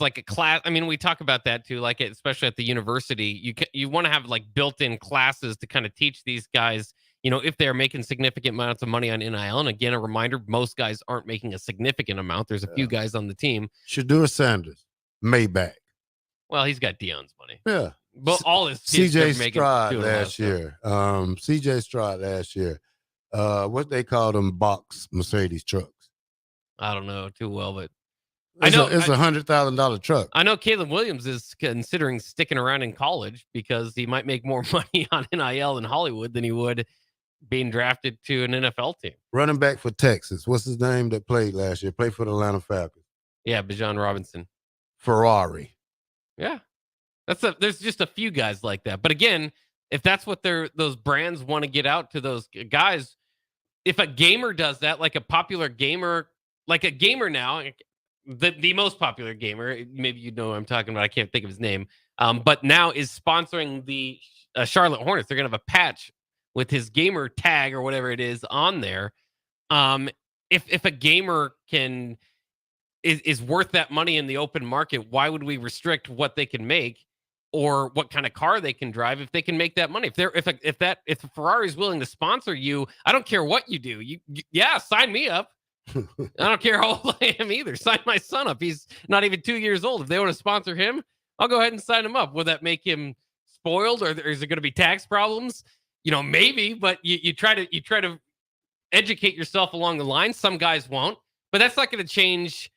like a class. I mean, we talk about that too, like especially at the university. You want to have like built-in classes to kind of teach these guys, if they're making significant amounts of money on NIL. And again, a reminder, most guys aren't making a significant amount. There's a few guys on the team. Shadur Sanders, Maybach. Well, he's got Deion's money. Yeah. But all his CJ Stroud last year. CJ Stroud last year. what they call them box Mercedes trucks. I don't know too well, but It's I know it's $100,000 truck. I know Caleb Williams is considering sticking around in college because he might make more money on NIL in Hollywood than he would being drafted to an NFL team. Running back for Texas. What's his name that played last year? Played for the Atlanta Falcons. Yeah, Bijan Robinson. Ferrari. Yeah. There's just a few guys like that. But again, if that's what those brands want to get out to those guys, if a gamer does that, like a popular gamer, like a gamer now, the most popular gamer, maybe you know what I'm talking about. I can't think of his name. But now is sponsoring the Charlotte Hornets. They're going to have a patch with his gamer tag or whatever it is on there. If a gamer is worth that money in the open market, why would we restrict what they can make or what kind of car they can drive if they can make that money? If Ferrari is willing to sponsor you, I don't care what you do. Yeah, sign me up. I don't care how old I am either. Sign my son up. He's not even 2 years old. If they want to sponsor him, I'll go ahead and sign him up. Will that make him spoiled, or is there going to be tax problems? Maybe, but you try to educate yourself along the line. Some guys won't, but that's not going to change.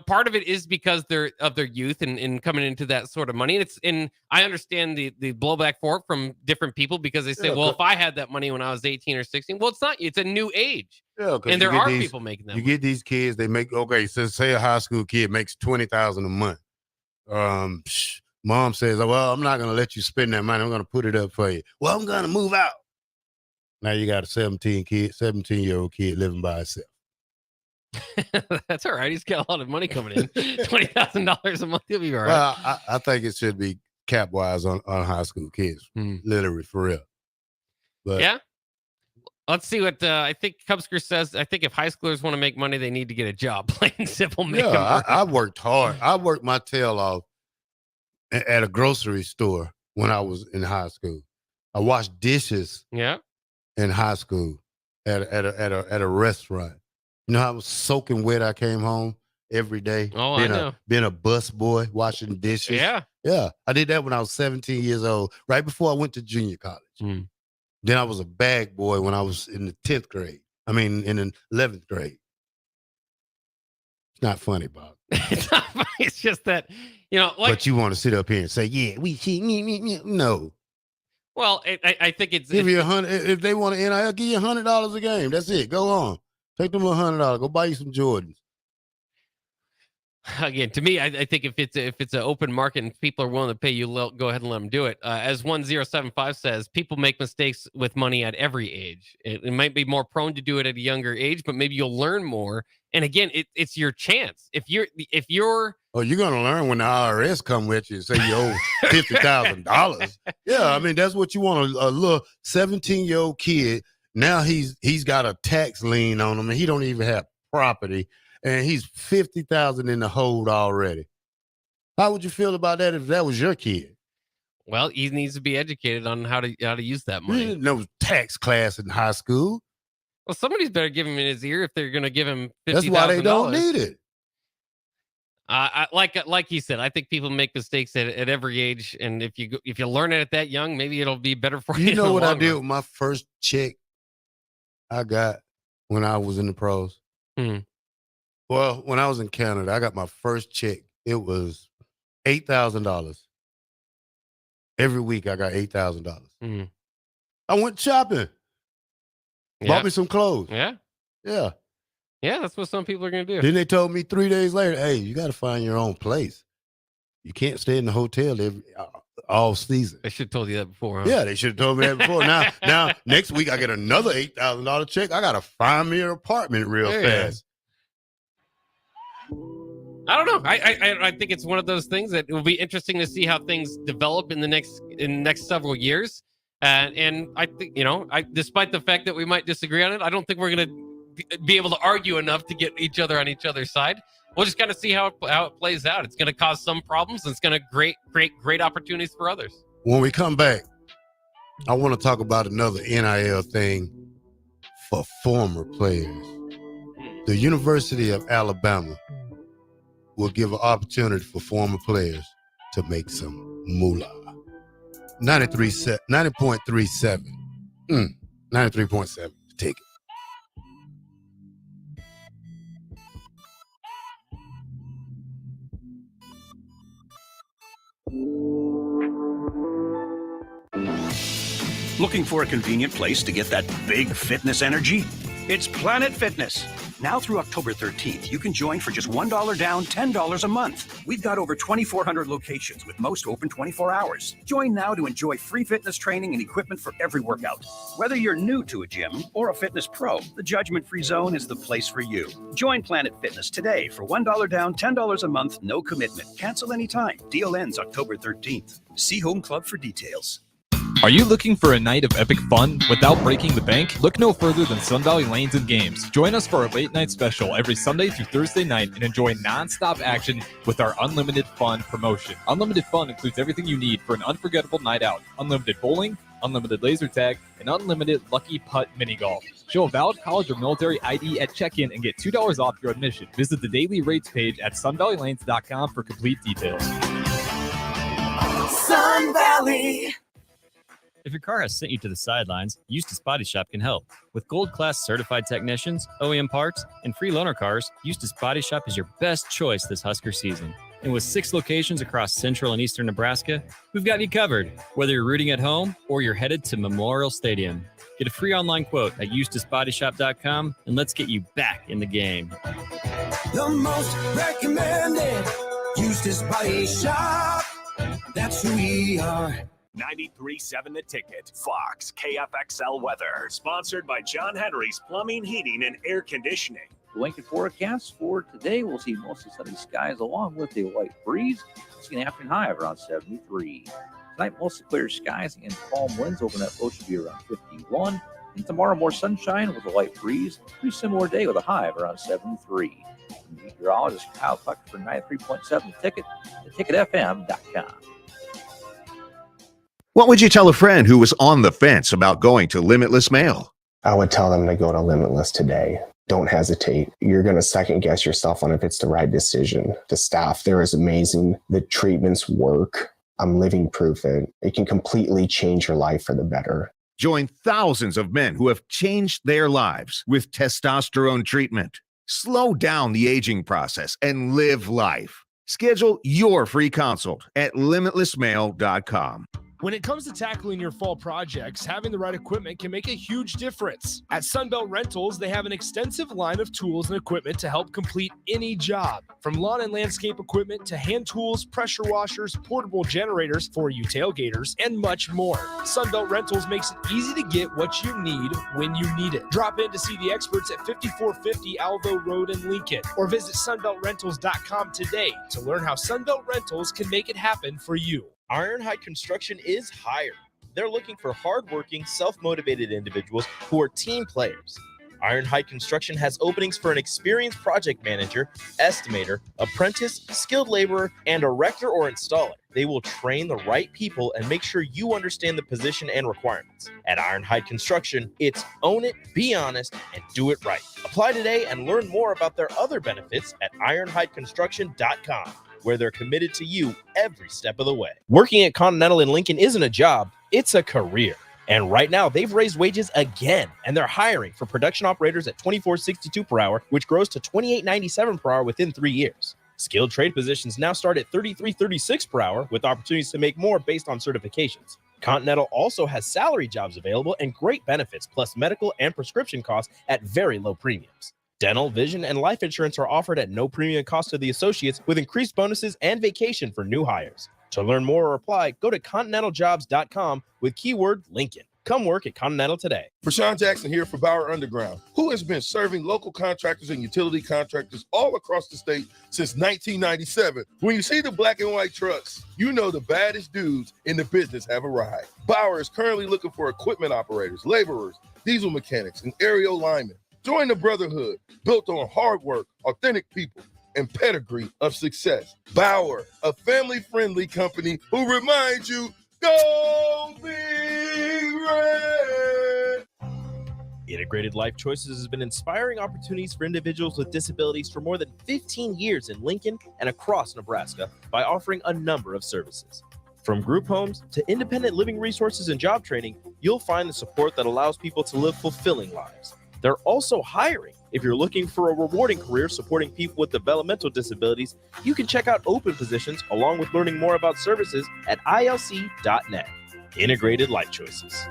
Part of it is because they're of their youth and coming into that sort of money. And I understand the blowback for it from different people because they say, well, if I had that money when I was 18 or 16, well, it's not. It's a new age. Yeah, and there are people making that. You get these kids, they make, so say a high school kid makes $20,000 a month. Mom says, well, I'm not going to let you spend that money. I'm going to put it up for you. Well, I'm going to move out. Now you got a 17-year-old kid living by himself. That's all right. He's got a lot of money coming in. $20,000 a month. He'll be all right. Well, I think it should be cap wise on high school kids, literally for real. But yeah, let's see what I think Cubsker says. I think if high schoolers want to make money, they need to get a job. Plain and simple. I worked hard. I worked my tail off at a grocery store when I was in high school. I washed dishes. Yeah. In high school at a restaurant. You know how I was soaking wet? I came home every day. Oh, I know. Being a bus boy, washing dishes. Yeah. Yeah. I did that when I was 17 years old, right before I went to junior college. Then I was a bag boy when I was in the 10th grade. I mean, in the 11th grade. It's not funny, Bob. It's not funny. It's just that, But you want to sit up here and say, yeah, no. Well, I think it's give you $100 if they want to NIL. Give you $100 a game. That's it. Go on, take them $100. Go buy you some Jordans. Again, to me, I think if it's an open market and people are willing to pay you, go ahead and let them do it. As 1075 says, people make mistakes with money at every age. It might be more prone to do it at a younger age, but maybe you'll learn more. And again, it's your chance. If you're you're gonna learn when the IRS come with you and say you owe $50,000. Yeah, I mean that's what you want. A little 17-year-old kid. Now he's got a tax lien on him, and he don't even have property, and he's $50,000 in the hold already. How would you feel about that if that was your kid? Well, he needs to be educated on how to use that money. No tax class in high school. Well, somebody's better give him in his ear if they're going to give him $50,000. That's why they don't need it. Like he said, I think people make mistakes at every age, and if you learn it at that young, maybe it'll be better for you. You know what I did with my first check I got when I was in the pros? Well, when I was in Canada, I got my first check. It was $8,000. Every week I got $8,000. I went shopping. Bought me some clothes. Yeah. Yeah. Yeah, that's what some people are going to do. Then they told me 3 days later, hey, you got to find your own place. You can't stay in the hotel all season. They should have told you that before, huh? Yeah, they should have told me that before. Now, next week I get another $8,000 check. I got to find me an apartment real fast. I don't know. I think it's one of those things that it will be interesting to see how things develop in the next several years. And I think, despite the fact that we might disagree on it, I don't think we're going to be able to argue enough to get each other on each other's side. We'll just kind of see how it plays out. It's going to cause some problems, and it's going to create great opportunities for others. When we come back, I want to talk about another NIL thing for former players. The University of Alabama will give an opportunity for former players to make some moolah. 90.37. 93.7. ticket. Looking for a convenient place to get that big fitness energy? It's Planet Fitness. Now through October 13th, you can join for just $1 down, $10 a month. We've got over 2,400 locations with most open 24 hours. Join now to enjoy free fitness training and equipment for every workout. Whether you're new to a gym or a fitness pro, the judgment-free zone is the place for you. Join Planet Fitness today for $1 down, $10 a month, no commitment. Cancel anytime. Deal ends October 13th. See Home Club for details. Are you looking for a night of epic fun without breaking the bank? Look no further than Sun Valley Lanes and Games. Join us for our late night special every Sunday through Thursday night and enjoy non-stop action with our Unlimited Fun promotion. Unlimited Fun includes everything you need for an unforgettable night out. Unlimited bowling, unlimited laser tag, and unlimited lucky putt mini golf. Show a valid college or military ID at check-in and get $2 off your admission. Visit the daily rates page at sunvalleylanes.com for complete details. Sun Valley. If your car has sent you to the sidelines, Eustis Body Shop can help. With Gold Class certified technicians, OEM parts, and free loaner cars, Eustis Body Shop is your best choice this Husker season. And with 6 locations across central and eastern Nebraska, we've got you covered, whether you're rooting at home or you're headed to Memorial Stadium. Get a free online quote at eustisbodyshop.com and let's get you back in the game. The most recommended Eustis Body Shop. That's who we are. 93.7 The Ticket, Fox, KFXL weather. Sponsored by John Henry's Plumbing, Heating, and Air Conditioning. The Lincoln forecast for today, we'll see mostly sunny skies along with a light breeze. It's an afternoon high of around 73. Tonight, mostly clear skies and calm winds. Overnight low should be around 51. And tomorrow, more sunshine with a light breeze. Pretty similar day with a high of around 73. Meteorologist Kyle Tucker for 93.7 The Ticket, theticketfm.com. What would you tell a friend who was on the fence about going to Limitless Mail? I would tell them to go to Limitless today. Don't hesitate. You're going to second guess yourself on if it's the right decision. The staff there is amazing. The treatments work. I'm living proof that it can completely change your life for the better. Join thousands of men who have changed their lives with testosterone treatment. Slow down the aging process and live life. Schedule your free consult at limitlessmail.com. When it comes to tackling your fall projects, having the right equipment can make a huge difference. At Sunbelt Rentals, they have an extensive line of tools and equipment to help complete any job. From lawn and landscape equipment to hand tools, pressure washers, portable generators for you tailgaters, and much more. Sunbelt Rentals makes it easy to get what you need when you need it. Drop in to see the experts at 5450 Alvo Road in Lincoln, or visit sunbeltrentals.com today to learn how Sunbelt Rentals can make it happen for you. Ironhide Construction is hired. They're looking for hardworking, self-motivated individuals who are team players. Ironhide Construction has openings for an experienced project manager, estimator, apprentice, skilled laborer, and erector or installer. They will train the right people and make sure you understand the position and requirements. At Ironhide Construction, it's own it, be honest, and do it right. Apply today and learn more about their other benefits at ironhideconstruction.com. where they're committed to you every step of the way. Working at Continental in Lincoln isn't a job, it's a career. And right now, they've raised wages again, and they're hiring for production operators at $24.62 per hour, which grows to $28.97 per hour within 3 years. Skilled trade positions now start at $33.36 per hour, with opportunities to make more based on certifications. Continental also has salary jobs available and great benefits, plus medical and prescription costs at very low premiums. Dental, vision, and life insurance are offered at no premium cost to the associates, with increased bonuses and vacation for new hires. To learn more or apply, go to continentaljobs.com with keyword Lincoln. Come work at Continental today. Rashawn Jackson here for Bauer Underground, who has been serving local contractors and utility contractors all across the state since 1997. When you see the black and white trucks, you know the baddest dudes in the business have arrived. Bauer is currently looking for equipment operators, laborers, diesel mechanics, and aerial linemen. Join the brotherhood built on hard work, authentic people, and pedigree of success. Bauer, a family-friendly company who reminds you, go Big Red! Integrated Life Choices has been inspiring opportunities for individuals with disabilities for more than 15 years in Lincoln and across Nebraska by offering a number of services. From group homes to independent living resources and job training, you'll find the support that allows people to live fulfilling lives. They're also hiring. If you're looking for a rewarding career supporting people with developmental disabilities, you can check out open positions along with learning more about services at ilc.net. Integrated Life Choices.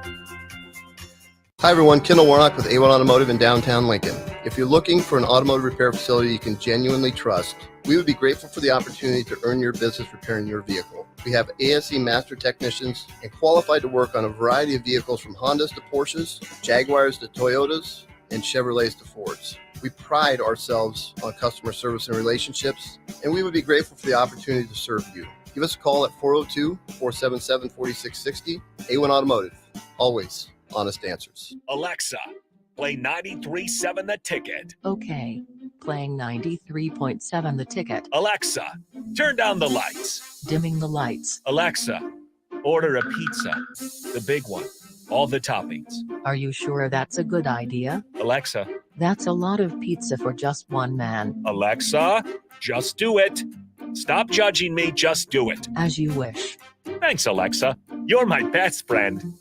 Hi everyone, Kendall Warnock with A1 Automotive in downtown Lincoln. If you're looking for an automotive repair facility you can genuinely trust, we would be grateful for the opportunity to earn your business repairing your vehicle. We have ASE master technicians and qualified to work on a variety of vehicles from Hondas to Porsches, Jaguars to Toyotas, and Chevrolets to Fords. We pride ourselves on customer service and relationships, and we would be grateful for the opportunity to serve you. Give us a call at 402-477-4660. A1 Automotive, always honest answers. Alexa, play 93.7 The Ticket. Okay. Playing 93.7 The Ticket. Alexa, turn down the lights. Dimming the lights. Alexa, order a pizza. The big one. All the toppings. Are you sure that's a good idea? Alexa. That's a lot of pizza for just one man. Alexa, just do it. Stop judging me, just do it. As you wish. Thanks, Alexa. You're my best friend.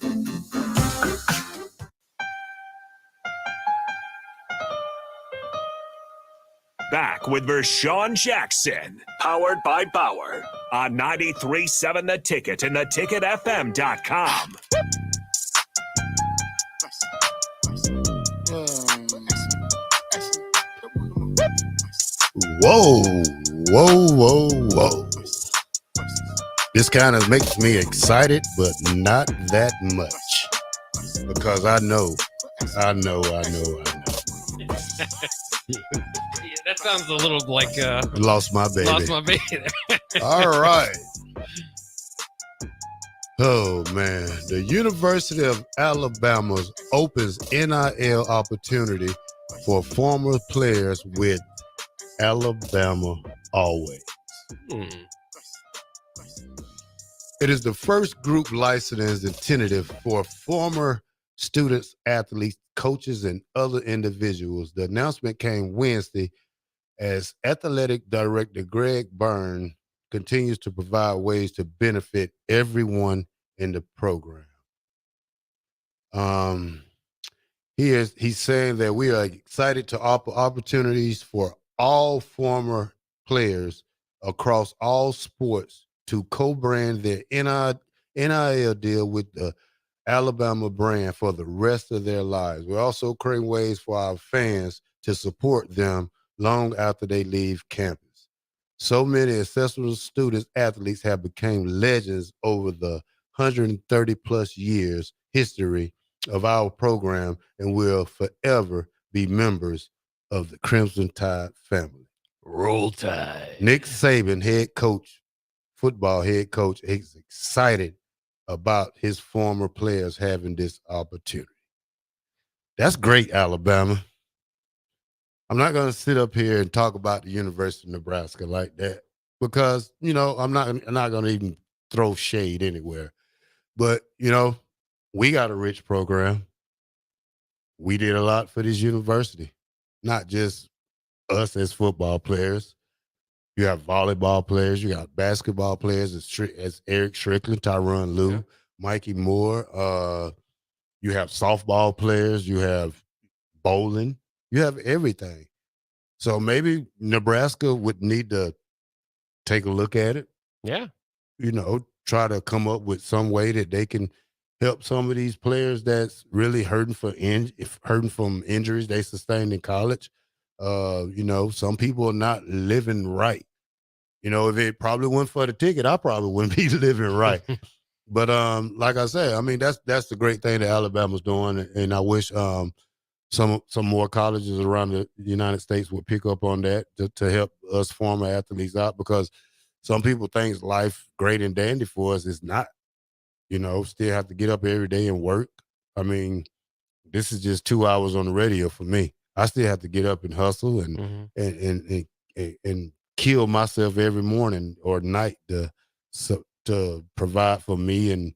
Back with Vershawn Jackson, powered by Bauer, on 93.7 The Ticket and theticketfm.com. Whoa. This kind of makes me excited, but not that much. Because I know. Yeah, that sounds a little like Lost my baby. Lost my baby there. All right. Oh, man. The University of Alabama opens NIL opportunity for former players with Alabama Always. It is the first group license and tentative for former students, athletes, coaches, and other individuals. The announcement came Wednesday as athletic director Greg Byrne continues to provide ways to benefit everyone in the program. He's saying that we are excited to offer opportunities for all former players across all sports to co-brand their NIL deal with the Alabama brand for the rest of their lives. We're also creating ways for our fans to support them long after they leave campus. So many accessible students, athletes have become legends over the 130 plus years history of our program and will forever be members of the Crimson Tide family. Roll Tide. Nick Saban, football head coach, is excited about his former players having this opportunity. That's great, Alabama. I'm not going to sit up here and talk about the University of Nebraska like that because, I'm not going to even throw shade anywhere. But, we got a rich program. We did a lot for this university, not just us as football players. You have volleyball players. You got basketball players as Eric Strickland, Tyronn Lue, Mikey Moore. You have softball players. You have bowling. You have everything. So maybe Nebraska would need to take a look at it. Yeah. Try to come up with some way that they can help some of these players that's really hurting from injuries they sustained in college. Some people are not living right. If it probably went for the ticket, I probably wouldn't be living right. But like I said, that's the great thing that Alabama's doing, and I wish some more colleges around the United States would pick up on that to help us former athletes out, because some people think life great and dandy for us is not. Still have to get up every day and work. This is just 2 hours on the radio for me. I still have to get up and hustle and kill myself every morning or night to provide for me. And,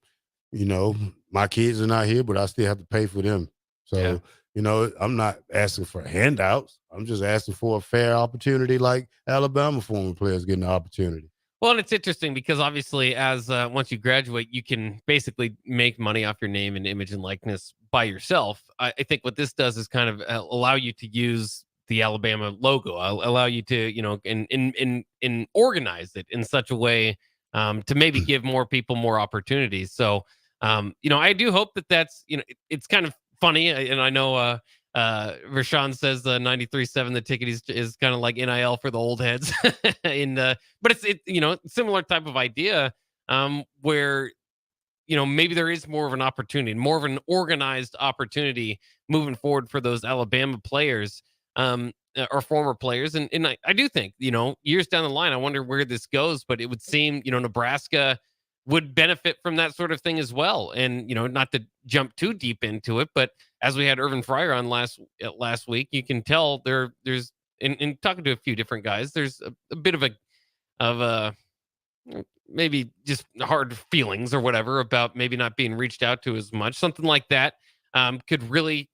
my kids are not here, but I still have to pay for them. So, I'm not asking for handouts. I'm just asking for a fair opportunity like Alabama former players getting the opportunity. Well, and it's interesting because obviously, as once you graduate, you can basically make money off your name and image and likeness by yourself. I think what this does is kind of allow you to use the Alabama logo, allow you to, and organize it in such a way to maybe give more people more opportunities. So, I do hope that that's, it's kind of funny, and I know. Rashawn says the 93.7 the ticket is kind of like NIL for the old heads. But it's similar type of idea where maybe there is more of an opportunity, more of an organized opportunity moving forward for those Alabama players or former players. And I do think, years down the line, I wonder where this goes, but it would seem, Nebraska would benefit from that sort of thing as well. And, not to jump too deep into it, but as we had Irvin Fryer on last week, you can tell there's in talking to a few different guys, there's a bit of a maybe just hard feelings or whatever about maybe not being reached out to as much. Something like that could really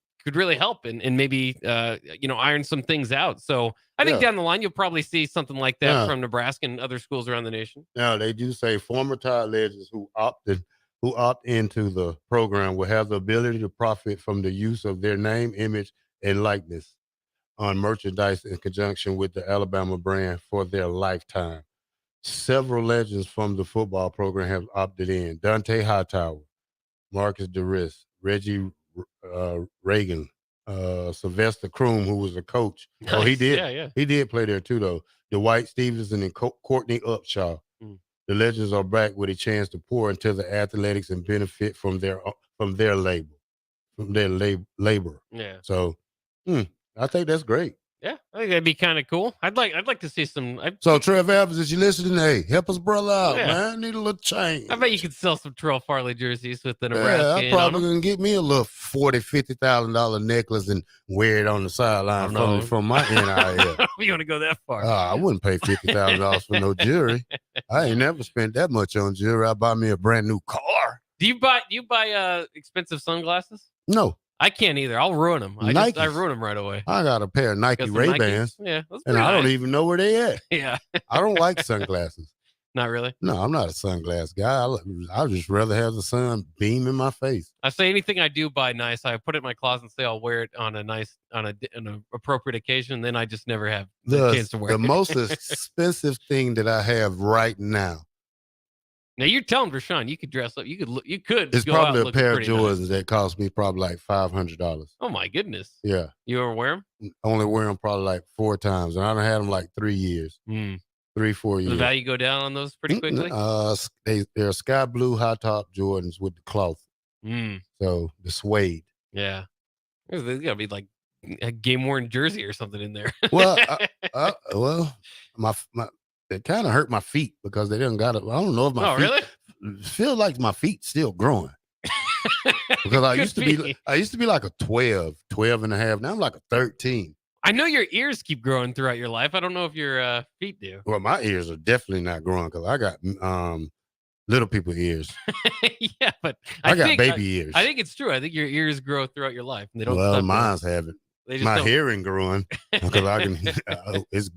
help and maybe iron some things out. So I think down the line you'll probably see something like that from Nebraska and other schools around the nation. Now they do say former Tide legends who opt into the program will have the ability to profit from the use of their name, image, and likeness on merchandise in conjunction with the Alabama brand for their lifetime. Several legends from the football program have opted in. Dante Hightower, Marcus DeRis, Reggie Reagan, Sylvester Kroom, who was a coach. Nice. Oh, he did. Yeah. He did play there too, though. Dwight Stevenson and Courtney Upshaw. The legends are back with a chance to pour into the athletics and benefit from their labor. Yeah. So, I think that's great. Yeah, I think that'd be kind of cool. I'd like to see some. So, Trev Evans, is you listening? Hey, help us brother out, Yeah. man. I need a little change. I bet you could sell some Terrell Farley jerseys with the Nebraska. Yeah, I'm in probably on 'em. gonna get me a little $40,000-$50,000 necklace and wear it on the sideline Oh, no. from my NIL. You want to go that far? I wouldn't pay $50,000 for no jewelry. I ain't never spent that much on jewelry. I buy me a brand new car. Do you buy expensive sunglasses? No, I can't either. I'll ruin them. I Nikes. ruin them right away. I got a pair of Nike Got some Ray-Bans, Nikes? Yeah, that's and pretty I don't nice. even know where they at. Yeah, I don't like sunglasses. not really. No, I'm not a sunglass guy. I'd just rather have the sun beam in my face. I say anything I do buy nice, I put it in my closet and say I'll wear it on an appropriate occasion. Then I just never have the chance to wear The it. most expensive thing that I have right now Now you're telling Rashawn you could dress up. You could. is go out probably a looking pair of pretty nice. Jordans that cost me probably like $500. Oh my goodness. Yeah. You ever wear them? I only wear them probably like 4 times, and I done had them like 3 years. 3-4 Does years. the value go down on those pretty quickly? They're sky blue high top Jordans with the cloth. So the suede. Yeah. There's got to be like a game worn jersey or something in there. Well, my it kind of hurt my feet because they didn't got it. I don't know if my feet feel like my feet still growing. Because I used to be like a 12 and a half. Now I'm like a 13. I know your ears keep growing throughout your life. I don't know if your feet do. Well, my ears are definitely not growing because I got little people ears. Yeah, but I got think, baby ears. I think it's true. I think your ears grow throughout your life. And they don't. Well, stop mine's growing. haven't. They just My don't. hearing growing because I can. It's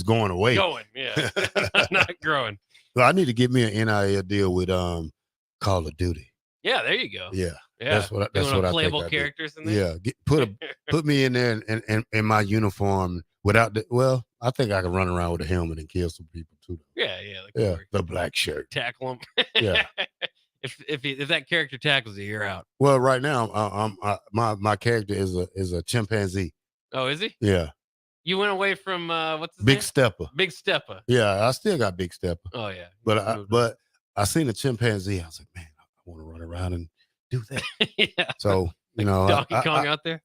going away. Going, yeah, not growing. Well, I need to get me an NIL deal with Call of Duty. Yeah, there you go. Yeah, Yeah. That's what I think. Playable I do. characters in there. Yeah, put me in there and in my uniform without the. Well, I think I can run around with a helmet and kill some people too. Yeah. Yeah, the black shirt. Tackle them. Yeah. If that character tackles you, you're out. Well, right now, my character is a chimpanzee. Oh, is he? Yeah, You went away from what's his Big name? Stepper. Big Stepper. Yeah, I still got Big Stepper. Oh yeah. But I seen a chimpanzee. I was like, man, I want to run around and do that. Yeah. So Donkey Kong out there.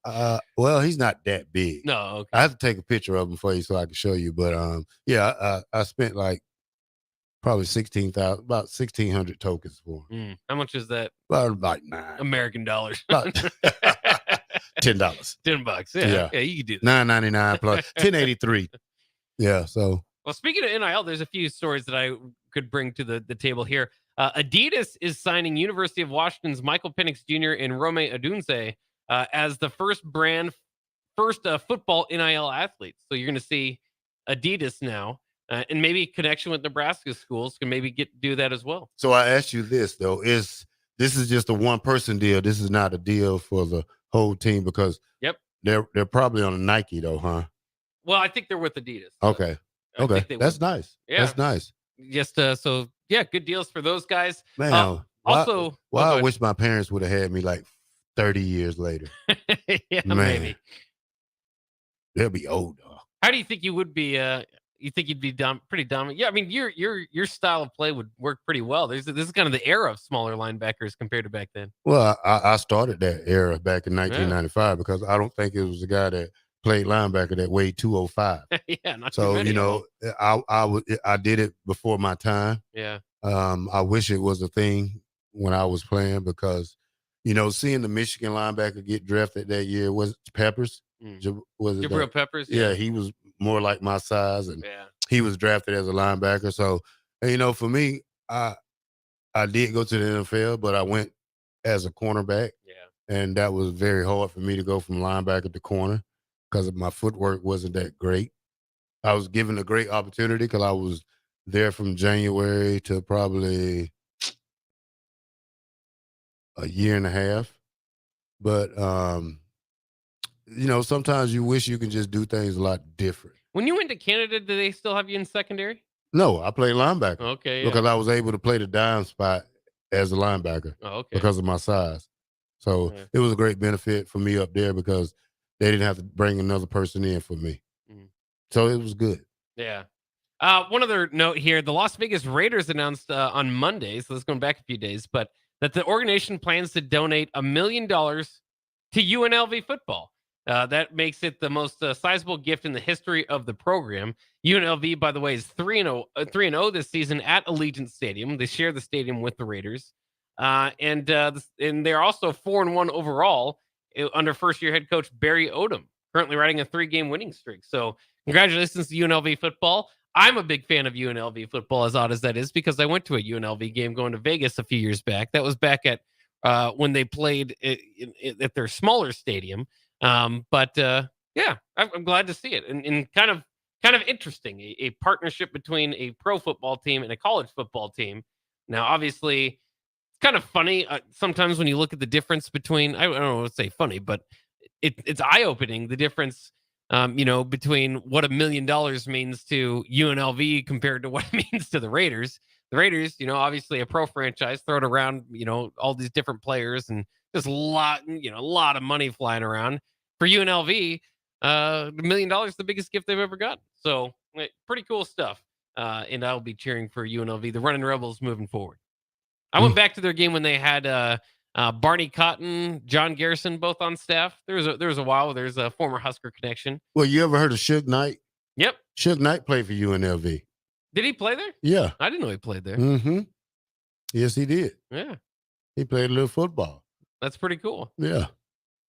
Well, he's not that big. No. Okay. I have to take a picture of him for you so I can show you. But I spent like probably about 1,600 tokens for him. How much is that? About like $9. American dollars. About $10. $10. Yeah, you could do that. $9.99 plus $10.83. Yeah. So. Well, speaking of NIL, there's a few stories that I could bring to the table here. Adidas is signing University of Washington's Michael Penix Jr. and Rome Odunze as the first football NIL athletes. So you're going to see Adidas now And maybe connection with Nebraska schools can maybe do that as well. So I asked you this though: this is just a one person deal? This is not a deal for the whole team because they're probably on a Nike though, huh? Well, I think they're with Adidas. Okay, that's nice. Yeah, that's nice. Just so good deals for those guys. Man, also, I wish my parents would have had me like 30 years later. Yeah, Man, maybe they'll be old though. How do you think you would be? You think you'd be pretty dominant? Yeah, I mean, your style of play would work pretty well. This is kind of the era of smaller linebackers compared to back then. Well, I started that era back in 1995 because I don't think it was a guy that played linebacker that weighed 205. Yeah, not so too many I did it before my time. Yeah. I wish it was a thing when I was playing because, seeing the Michigan linebacker get drafted that year was Peppers. Was it Jabril Peppers? Yeah, he was more like my size, and he was drafted as a linebacker. So, for me, I did go to the NFL, but I went as a cornerback. Yeah, and that was very hard for me to go from linebacker to corner because my footwork wasn't that great. I was given a great opportunity because I was there from January to probably a year and a half. But, sometimes you wish you can just do things a lot different. When you went to Canada, did they still have you in secondary? No, I played linebacker. Okay, yeah. Because I was able to play the dime spot as a linebacker. Oh, okay. Because of my size. So it was a great benefit for me up there because they didn't have to bring another person in for me. Mm-hmm. So it was good. Yeah. One other note here, the Las Vegas Raiders announced on Monday, so this is going back a few days, but that the organization plans to donate $1 million to UNLV football. That makes it the most sizable gift in the history of the program. UNLV, by the way, is 3-0 this season at Allegiant Stadium. They share the stadium with the Raiders, and they're also 4-1 overall under first-year head coach Barry Odom, currently riding a 3-game winning streak. So, congratulations to UNLV football. I'm a big fan of UNLV football, as odd as that is, because I went to a UNLV game going to Vegas a few years back. That was back at when they played at their smaller stadium. But I'm glad to see it, and kind of interesting, a partnership between a pro football team and a college football team. Now, obviously, it's kind of funny sometimes when you look at the difference between, I don't know what to say funny, but it's eye-opening, the difference, between what $1 million means to UNLV compared to what it means to the Raiders. The Raiders, obviously a pro franchise, throw it around, all these different players and just a lot of money flying around. For UNLV, $1 million is the biggest gift they've ever gotten. So pretty cool stuff. And I'll be cheering for UNLV, the Running Rebels, moving forward. I went back to their game when they had Barney Cotton, John Garrison, both on staff. There was a while. There's a former Husker connection. Well, you ever heard of Suge Knight? Yep. Suge Knight played for UNLV. Did he play there? Yeah. I didn't know he played there. Mm-hmm. Yes, he did. Yeah. He played a little football. That's pretty cool. Yeah.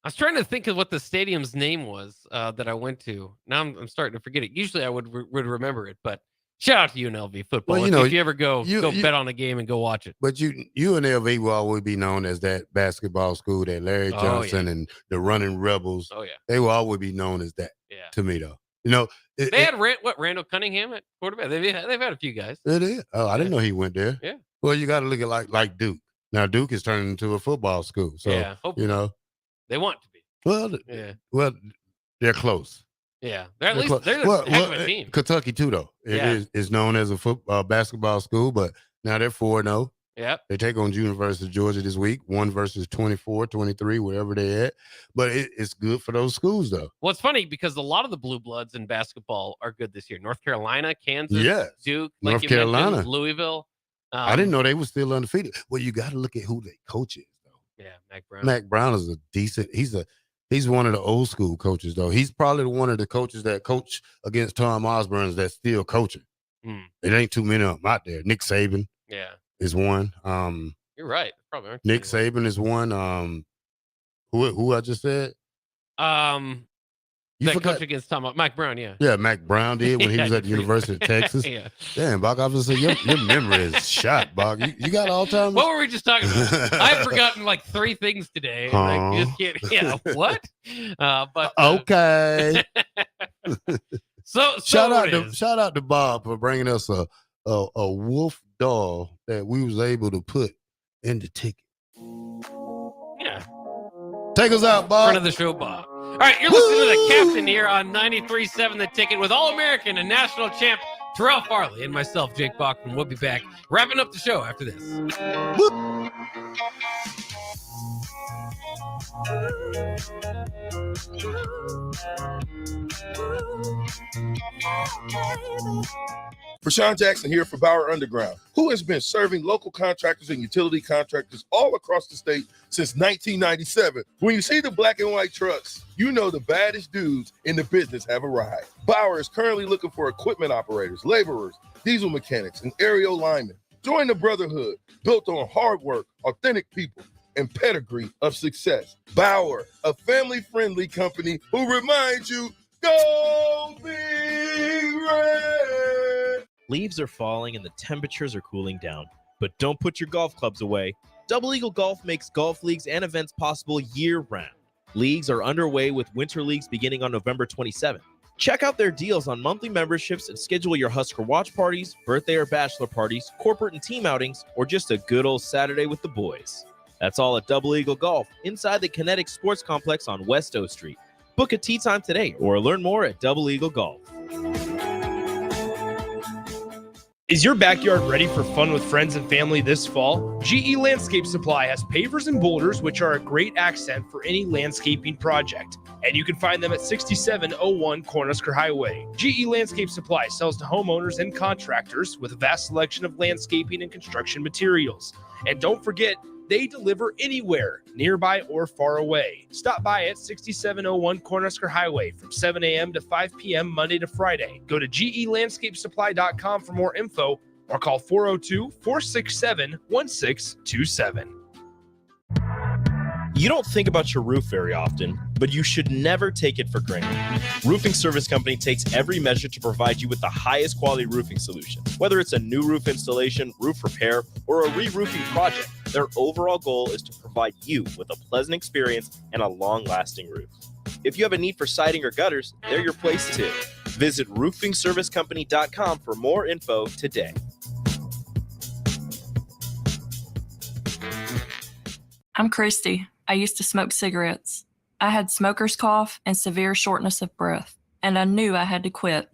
I was trying to think of what the stadium's name was that I went to. Now I'm starting to forget it. Usually I would remember it, but shout out to UNLV football. Well, if you ever go bet on a game and go watch it. But UNLV will always be known as that basketball school, that Larry Johnson and the Running Rebels. Oh, yeah. They will always be known as that to me, though. They had Randall Cunningham at quarterback. They've had a few guys. It is. Oh, I didn't know he went there. Yeah. Well, you got to look at like Duke. Now Duke is turning into a football school. So, they want to be. Well, they're close. Yeah, they're a heck of a team. Kentucky too, though. It is known as a basketball school, but now they're 4-0. Yep. They take on University of Georgia this week, 1 versus 24, 23, wherever they're at. But it's good for those schools, though. Well, it's funny because a lot of the Blue Bloods in basketball are good this year. North Carolina, Kansas, Duke, North Carolina, Louisville. I didn't know they were still undefeated. Well, you got to look at who they coach is, though. Yeah, Mac Brown. Mac Brown is a decent. He's one of the old school coaches, though. He's probably one of the coaches that coach against Tom Osborne's that's still coaching. It ain't too many of them out there. Nick Saban, is one. You're right. Probably aren't Nick Saban is one. Who I just said? You that forgot? coach against Tom Mac Brown, yeah. Yeah, Mac Brown did when he was at the University of Texas. Yeah. Damn, Bach, I was gonna say your memory is shot, Bach. You got Alzheimer's? What were we just talking about? I've forgotten like 3 things today. And I just can't. Yeah, what? But okay. shout out to Bob for bringing us a wolf doll that we was able to put in the ticket. Yeah. Take us out, Bob. Front of the show, Bob. All right, you're listening to the Captain here on 93.7 The Ticket with All-American and national champ Terrell Farley and myself, Jake Bachman. We'll be back wrapping up the show after this. Rashawn Jackson here for Bauer Underground, who has been serving local contractors and utility contractors all across the state since 1997. When you see the black and white trucks, you know the baddest dudes in the business have arrived. Bauer is currently looking for equipment operators, laborers, diesel mechanics, and aerial linemen. Join the brotherhood built on hard work, authentic people, and pedigree of success. Bauer, a family-friendly company who reminds you, go Big Red! Leaves are falling and the temperatures are cooling down. But don't put your golf clubs away. Double Eagle Golf makes golf leagues and events possible year-round. Leagues are underway with winter leagues beginning on November 27th. Check out their deals on monthly memberships and schedule your Husker watch parties, birthday or bachelor parties, corporate and team outings, or just a good old Saturday with the boys. That's all at Double Eagle Golf inside the Kinetic Sports Complex on West O Street. Book a tee time today or learn more at Double Eagle Golf. Is your backyard ready for fun with friends and family this fall? GE Landscape Supply has pavers and boulders, which are a great accent for any landscaping project. And you can find them at 6701 Cornhusker Highway. GE Landscape Supply sells to homeowners and contractors with a vast selection of landscaping and construction materials. And don't forget, they deliver anywhere, nearby or far away. Stop by at 6701 Cornhusker Highway from 7 a.m. to 5 p.m. Monday to Friday. Go to gelandscapesupply.com for more info or call 402-467-1627. You don't think about your roof very often, but you should never take it for granted. Roofing Service Company takes every measure to provide you with the highest quality roofing solution. Whether it's a new roof installation, roof repair, or a re-roofing project, their overall goal is to provide you with a pleasant experience and a long-lasting roof. If you have a need for siding or gutters, they're your place too. Visit roofingservicecompany.com for more info today. I'm Christy. I used to smoke cigarettes. I had smoker's cough and severe shortness of breath, and I knew I had to quit.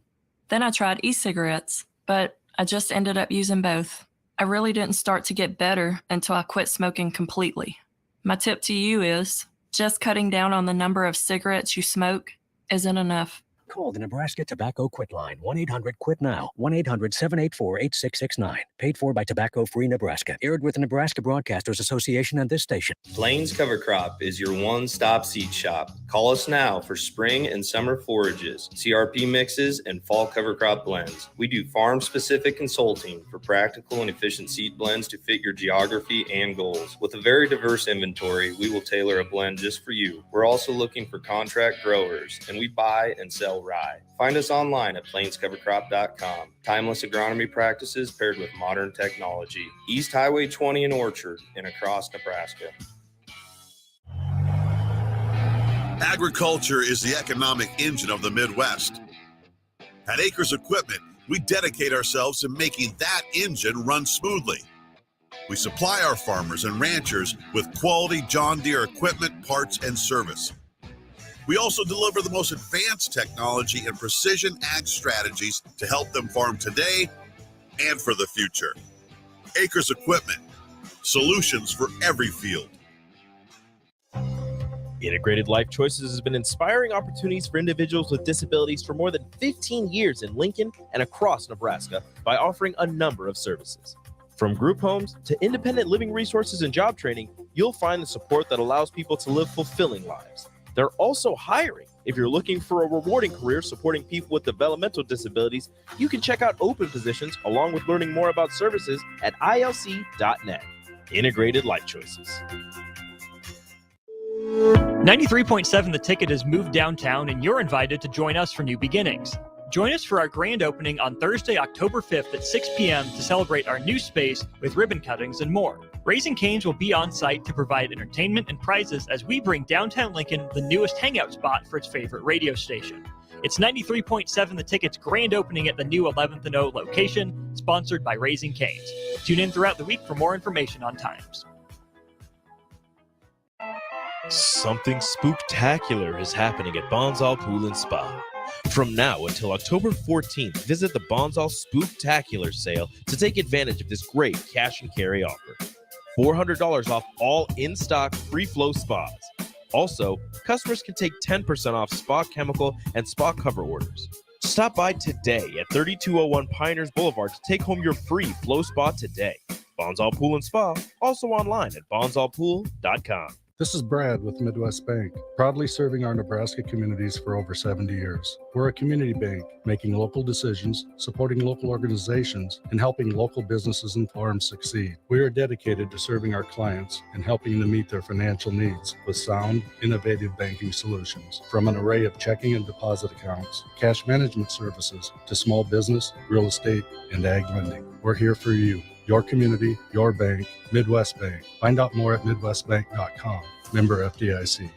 Then I tried e-cigarettes, but I just ended up using both. I really didn't start to get better until I quit smoking completely. My tip to you is just cutting down on the number of cigarettes you smoke isn't enough. Call the Nebraska Tobacco Quit Line, 1-800-QUIT-NOW, 1-800-784-8669. Paid for by Tobacco Free Nebraska. Aired with the Nebraska Broadcasters Association and this station. Plains Cover Crop is your one-stop seed shop. Call us now for spring and summer forages, CRP mixes, and fall cover crop blends. We do farm-specific consulting for practical and efficient seed blends to fit your geography and goals. With a very diverse inventory, we will tailor a blend just for you. We're also looking for contract growers, and we buy and sell rye. Find us online at plainscovercrop.com. Timeless agronomy practices paired with modern technology. East Highway 20 in Orchard and across Nebraska. Agriculture is the economic engine of the Midwest. At Acres Equipment, we dedicate ourselves to making that engine run smoothly. We supply our farmers and ranchers with quality John Deere equipment, parts, and service. We also deliver the most advanced technology and precision ag strategies to help them farm today and for the future. Acres Equipment, solutions for every field. Integrated Life Choices has been inspiring opportunities for individuals with disabilities for more than 15 years in Lincoln and across Nebraska by offering a number of services. From group homes to independent living resources and job training, you'll find the support that allows people to live fulfilling lives. They're also hiring. If you're looking for a rewarding career supporting people with developmental disabilities, you can check out open positions along with learning more about services at ilc.net. Integrated Life Choices. 93.7 The Ticket has moved downtown, and you're invited to join us for New Beginnings. Join us for our grand opening on Thursday, October 5th at 6 p.m. to celebrate our new space with ribbon cuttings and more. Raising Cane's will be on site to provide entertainment and prizes as we bring downtown Lincoln the newest hangout spot for its favorite radio station. It's 93.7 The Ticket's grand opening at the new 11th and O location, sponsored by Raising Cane's. Tune in throughout the week for more information on times. Something spooktacular is happening at Bonsall Pool and Spa. From now until October 14th, visit the Bonsall Spooktacular sale to take advantage of this great cash and carry offer. $400 off all in-stock free-flow spas. Also, customers can take 10% off spa chemical and spa cover orders. Stop by today at 3201 Pioneers Boulevard to take home your free flow spa today. Bonsall Pool and Spa, also online at bonsallpool.com. This is Brad with Midwest Bank, proudly serving our Nebraska communities for over 70 years. We're a community bank, making local decisions, supporting local organizations, and helping local businesses and farms succeed. We are dedicated to serving our clients and helping them meet their financial needs with sound, innovative banking solutions. From an array of checking and deposit accounts, cash management services, to small business, real estate, and ag lending. We're here for you. Your community, your bank, Midwest Bank. Find out more at midwestbank.com. Member FDIC.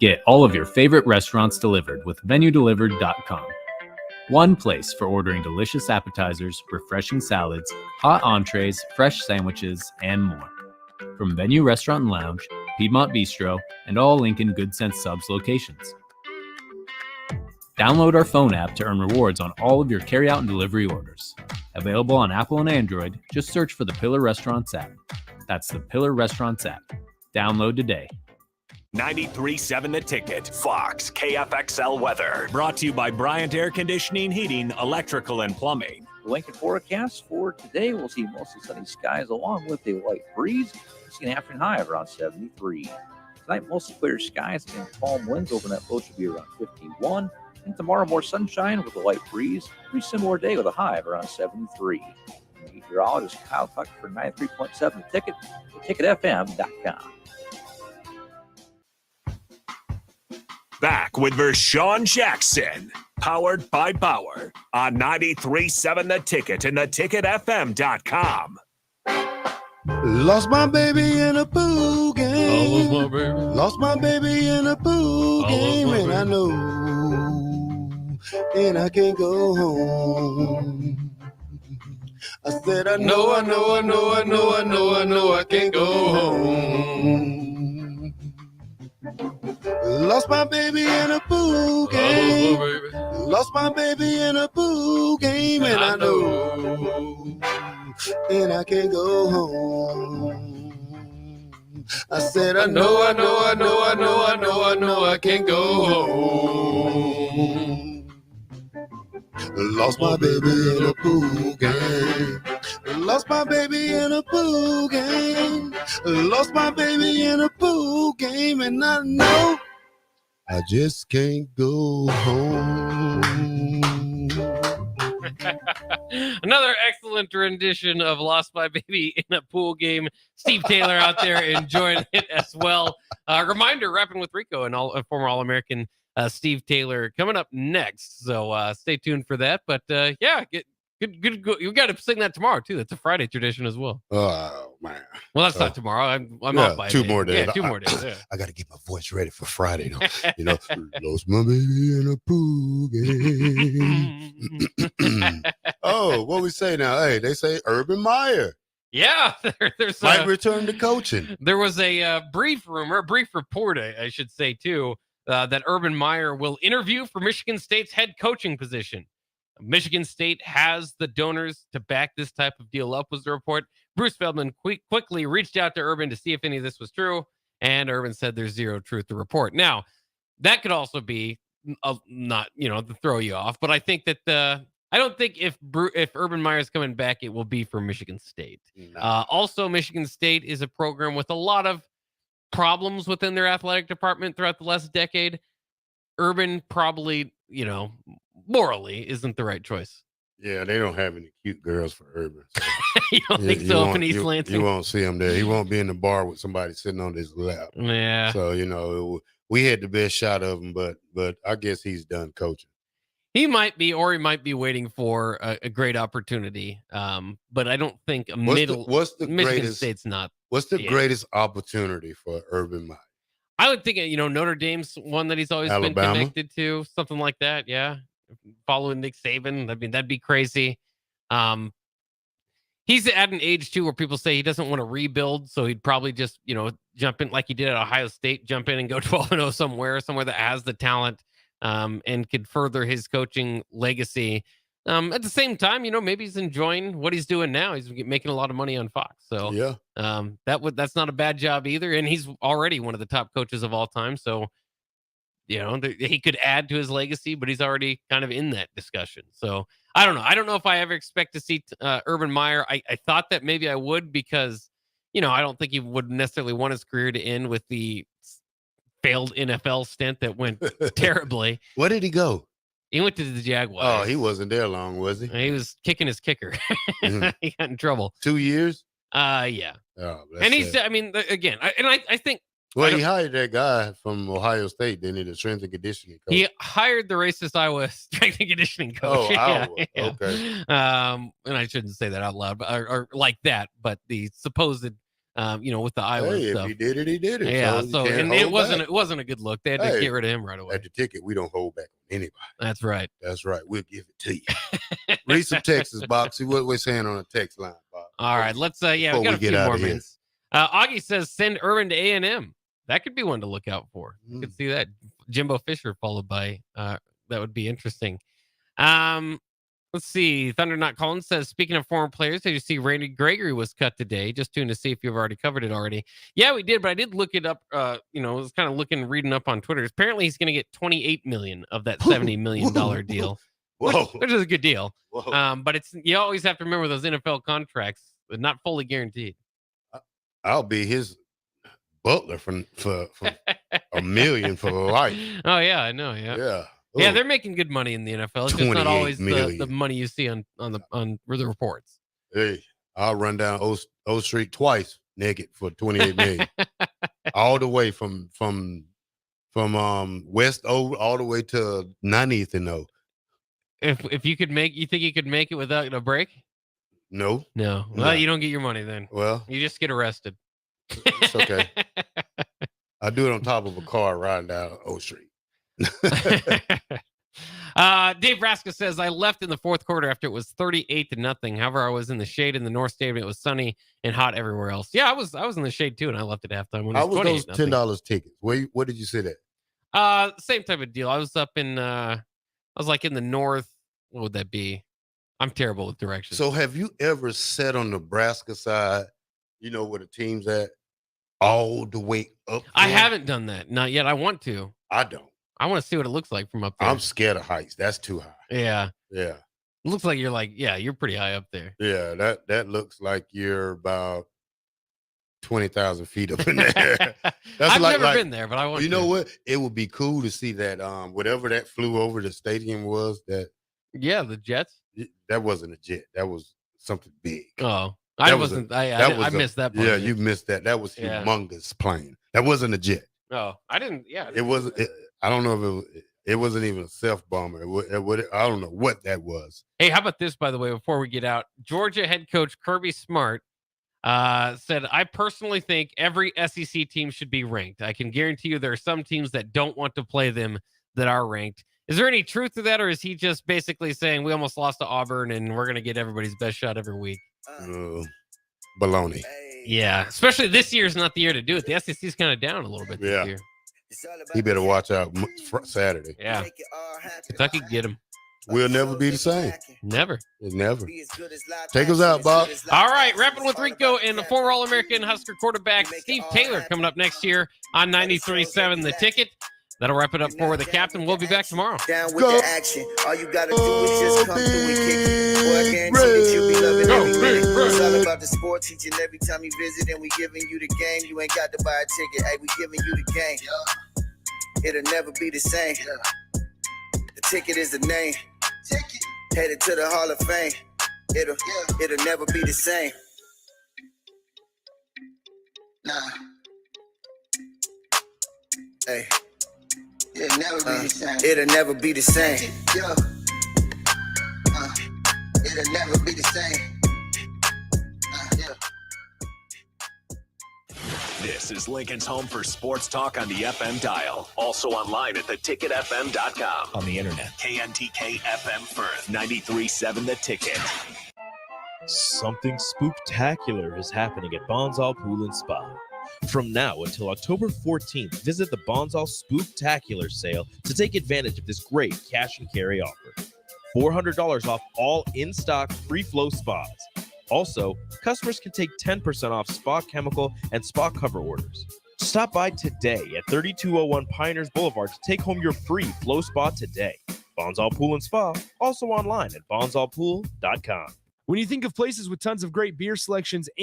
Get all of your favorite restaurants delivered with VenueDelivered.com. One place for ordering delicious appetizers, refreshing salads, hot entrees, fresh sandwiches, and more. From Venue Restaurant and Lounge, Piedmont Bistro, and all Lincoln Good Sense Subs locations. Download our phone app to earn rewards on all of your carryout and delivery orders. Available on Apple and Android, just search for the Pillar Restaurants app. That's the Pillar Restaurants app. Download today. 93.7 The Ticket, Fox, KFXL weather. Brought to you by Bryant Air Conditioning, Heating, Electrical, and Plumbing. The Lincoln forecast for today, we'll see mostly sunny skies along with a light breeze. We'll see an afternoon high of around 73. Tonight, mostly clear skies and calm winds. Overnight low should be around 51. And tomorrow, more sunshine with a light breeze. Pretty similar day with a high of around 73. Meteorologist Kyle Tucker for 93.7 The Ticket, theticketfm.com. Back with Vershawn Jackson, powered by Bauer on 93.7 The Ticket and theticketfm.com. Lost my baby in a pool game. Lost my baby in a pool game, and I know, and I can't go home. I said, I know, I can't go home. Lost my baby in a pool game. Lost my baby in a pool game, and I know, and I can't go home. I said, I know, I can't go home. Lost my baby in a pool game. Lost my baby in a pool game. Lost my baby in a pool game, and I know I just can't go home. Another excellent rendition of Lost My Baby in a Pool Game. Steve Taylor out there enjoying it as well. Reminder, Rapping with Rico and former All-American Steve Taylor coming up next. So stay tuned for that. But yeah, good. You got to sing that tomorrow too. That's a Friday tradition as well. Oh man. Well, that's not tomorrow. I'm off by 2 more days. Yeah, 2 more days. Yeah. I got to get my voice ready for Friday. Though. You know, lost my baby in a pool game. Oh, what we say now? Hey, they say Urban Meyer. Yeah, there's might return to coaching. There was a brief report, I should say too, that Urban Meyer will interview for Michigan State's head coaching position. Michigan State has the donors to back this type of deal up, was the report. Bruce Feldman quickly reached out to Urban to see if any of this was true, and Urban said there's zero truth to report. Now, that could also be not, to throw you off, but I think that I don't think if Urban Meyer's coming back, it will be for Michigan State. No. Also, Michigan State is a program with a lot of problems within their athletic department throughout the last decade. Urban probably, morally isn't the right choice. Yeah, they don't have any cute girls for Urban. So. You don't think so up in East Lansing? You won't see him there. He won't be in the bar with somebody sitting on his lap. Yeah. So, we had the best shot of him, but I guess he's done coaching. He might be, or he might be waiting for a great opportunity. But I don't think Michigan greatest, State's not. What's the greatest opportunity for Urban Meyer? I would think, Notre Dame's one that he's always been connected to, something like that. Yeah. Following Nick Saban. I mean, that'd be crazy. He's at an age too where people say he doesn't want to rebuild. So he'd probably just, jump in like he did at Ohio State, jump in and go 12-0 somewhere that has the talent, and could further his coaching legacy. At the same time, maybe he's enjoying what he's doing now. He's making a lot of money on Fox. So yeah, that's not a bad job either. And he's already one of the top coaches of all time. So, he could add to his legacy, but he's already kind of in that discussion. So I don't know. I don't know if I ever expect to see Urban Meyer. I thought that maybe I would because, I don't think he would necessarily want his career to end with the failed NFL stint that went terribly. Where did he go? He went to the Jaguars. Oh, he wasn't there long, was he? He was kicking his kicker. He got in trouble. 2 years? Yeah. Oh, and he's, again, I think. Well, he hired that guy from Ohio State, didn't he? The strength and conditioning coach. He hired the racist Iowa strength and conditioning coach. Oh, Iowa. Yeah. Okay. And I shouldn't say that out loud, but or like that, but the supposed, with the Iowa stuff. If he did it, he did it. Yeah. So and it wasn't a good look. They had to get rid of him right away. At the ticket, we don't hold back on anybody. That's right. That's right. We'll give it to you. Read some texts, Bob. See what we're saying on the text line, Bob. All right. Let's we got a few more minutes. Augie says send Urban to A&M. That could be one to look out for. You could see that. Jimbo Fisher followed by that would be interesting. Let's see. Thunder Not Collins says, speaking of former players, did you see Randy Gregory was cut today? Just tuned to see if you've already covered it already. Yeah, we did, but I did look it up. I was kind of reading up on Twitter. Apparently he's going to get $28 million of that $70 million deal. Which is a good deal. But you always have to remember those NFL contracts, they're not fully guaranteed. I'll be his butler for $1 million for life. Oh yeah, I know. Yeah. Yeah. Yeah, they're making good money in the NFL. It's just not always the money you see on the reports. Hey, I'll run down O Street twice naked for $28 million. All the way from West O all the way to 90th and O. If you think you could make it without a break? No. Well, you don't get your money then. Well, you just get arrested. It's okay. I do it on top of a car riding down O Street. Dave Raska says, I left in the fourth quarter after it was 38-0. However, I was in the shade in the North Stadium. It was sunny and hot everywhere else. Yeah, I was in the shade too, and I left at halftime. When How was those $10 tickets? What did you sit at? Same type of deal. I was up in I was like in the north. What would that be? I'm terrible with directions. So have you ever sat on Nebraska side, where the team's at, all the way up there? I haven't done that. Not yet. I want to. I don't. I want to see what it looks like from up there. I'm scared of heights. That's too high. Yeah. Yeah. It looks like you're pretty high up there. Yeah, that looks like you're about 20,000 feet up in there. I've never been there, but I want to. You know what? It would be cool to see that whatever that flew over the stadium was that. Yeah, the jets. That wasn't a jet. That was something big. Oh, I missed that part. Yeah, you missed that. That was humongous plane. That wasn't a jet. Oh, I didn't. Yeah, it wasn't. I don't know if it wasn't even a self bomber. I don't know what that was. Hey, how about this? By the way, before we get out, Georgia head coach Kirby Smart said, "I personally think every SEC team should be ranked. I can guarantee you there are some teams that don't want to play them that are ranked." Is there any truth to that, or is he just basically saying we almost lost to Auburn and we're going to get everybody's best shot every week? Baloney. Yeah, especially this year's not the year to do it. The SEC's kind of down a little bit this year. He better watch out Saturday. Yeah. Kentucky get him. We'll never be the same. Never. Never. Take us out, Bob. All right, wrapping with Rico and the former All-American Husker quarterback Steve Taylor coming up next year on 93.7 The Ticket. That'll wrap it up for the captain. We'll be back tomorrow. Down with the action. All you gotta do is just come through and kick it. Boy, I guarantee that you'll be loving every minute. It's all about the sports each and every time you visit, and we giving you the game. You ain't got to buy a ticket. Hey, we giving you the game. It'll never be the same. The ticket is the name. Headed to the Hall of Fame. It'll never be the same. Nah. Hey. It'll never be the same. It'll never be the same. it'll never be the same. This is Lincoln's home for sports talk on the FM dial. Also online at theticketfm.com. On the internet. KNTK FM Firth, 93.7 The Ticket. Something spooktacular is happening at Bonsall Pool and Spa. From now until October 14th, visit the Bonsall Spooktacular sale to take advantage of this great cash and carry offer. $400 off all in-stock free-flow spas. Also, customers can take 10% off spa chemical and spa cover orders. Stop by today at 3201 Pioneers Boulevard to take home your free flow spa today. Bonsall Pool and Spa, also online at bonsallpool.com. When you think of places with tons of great beer selections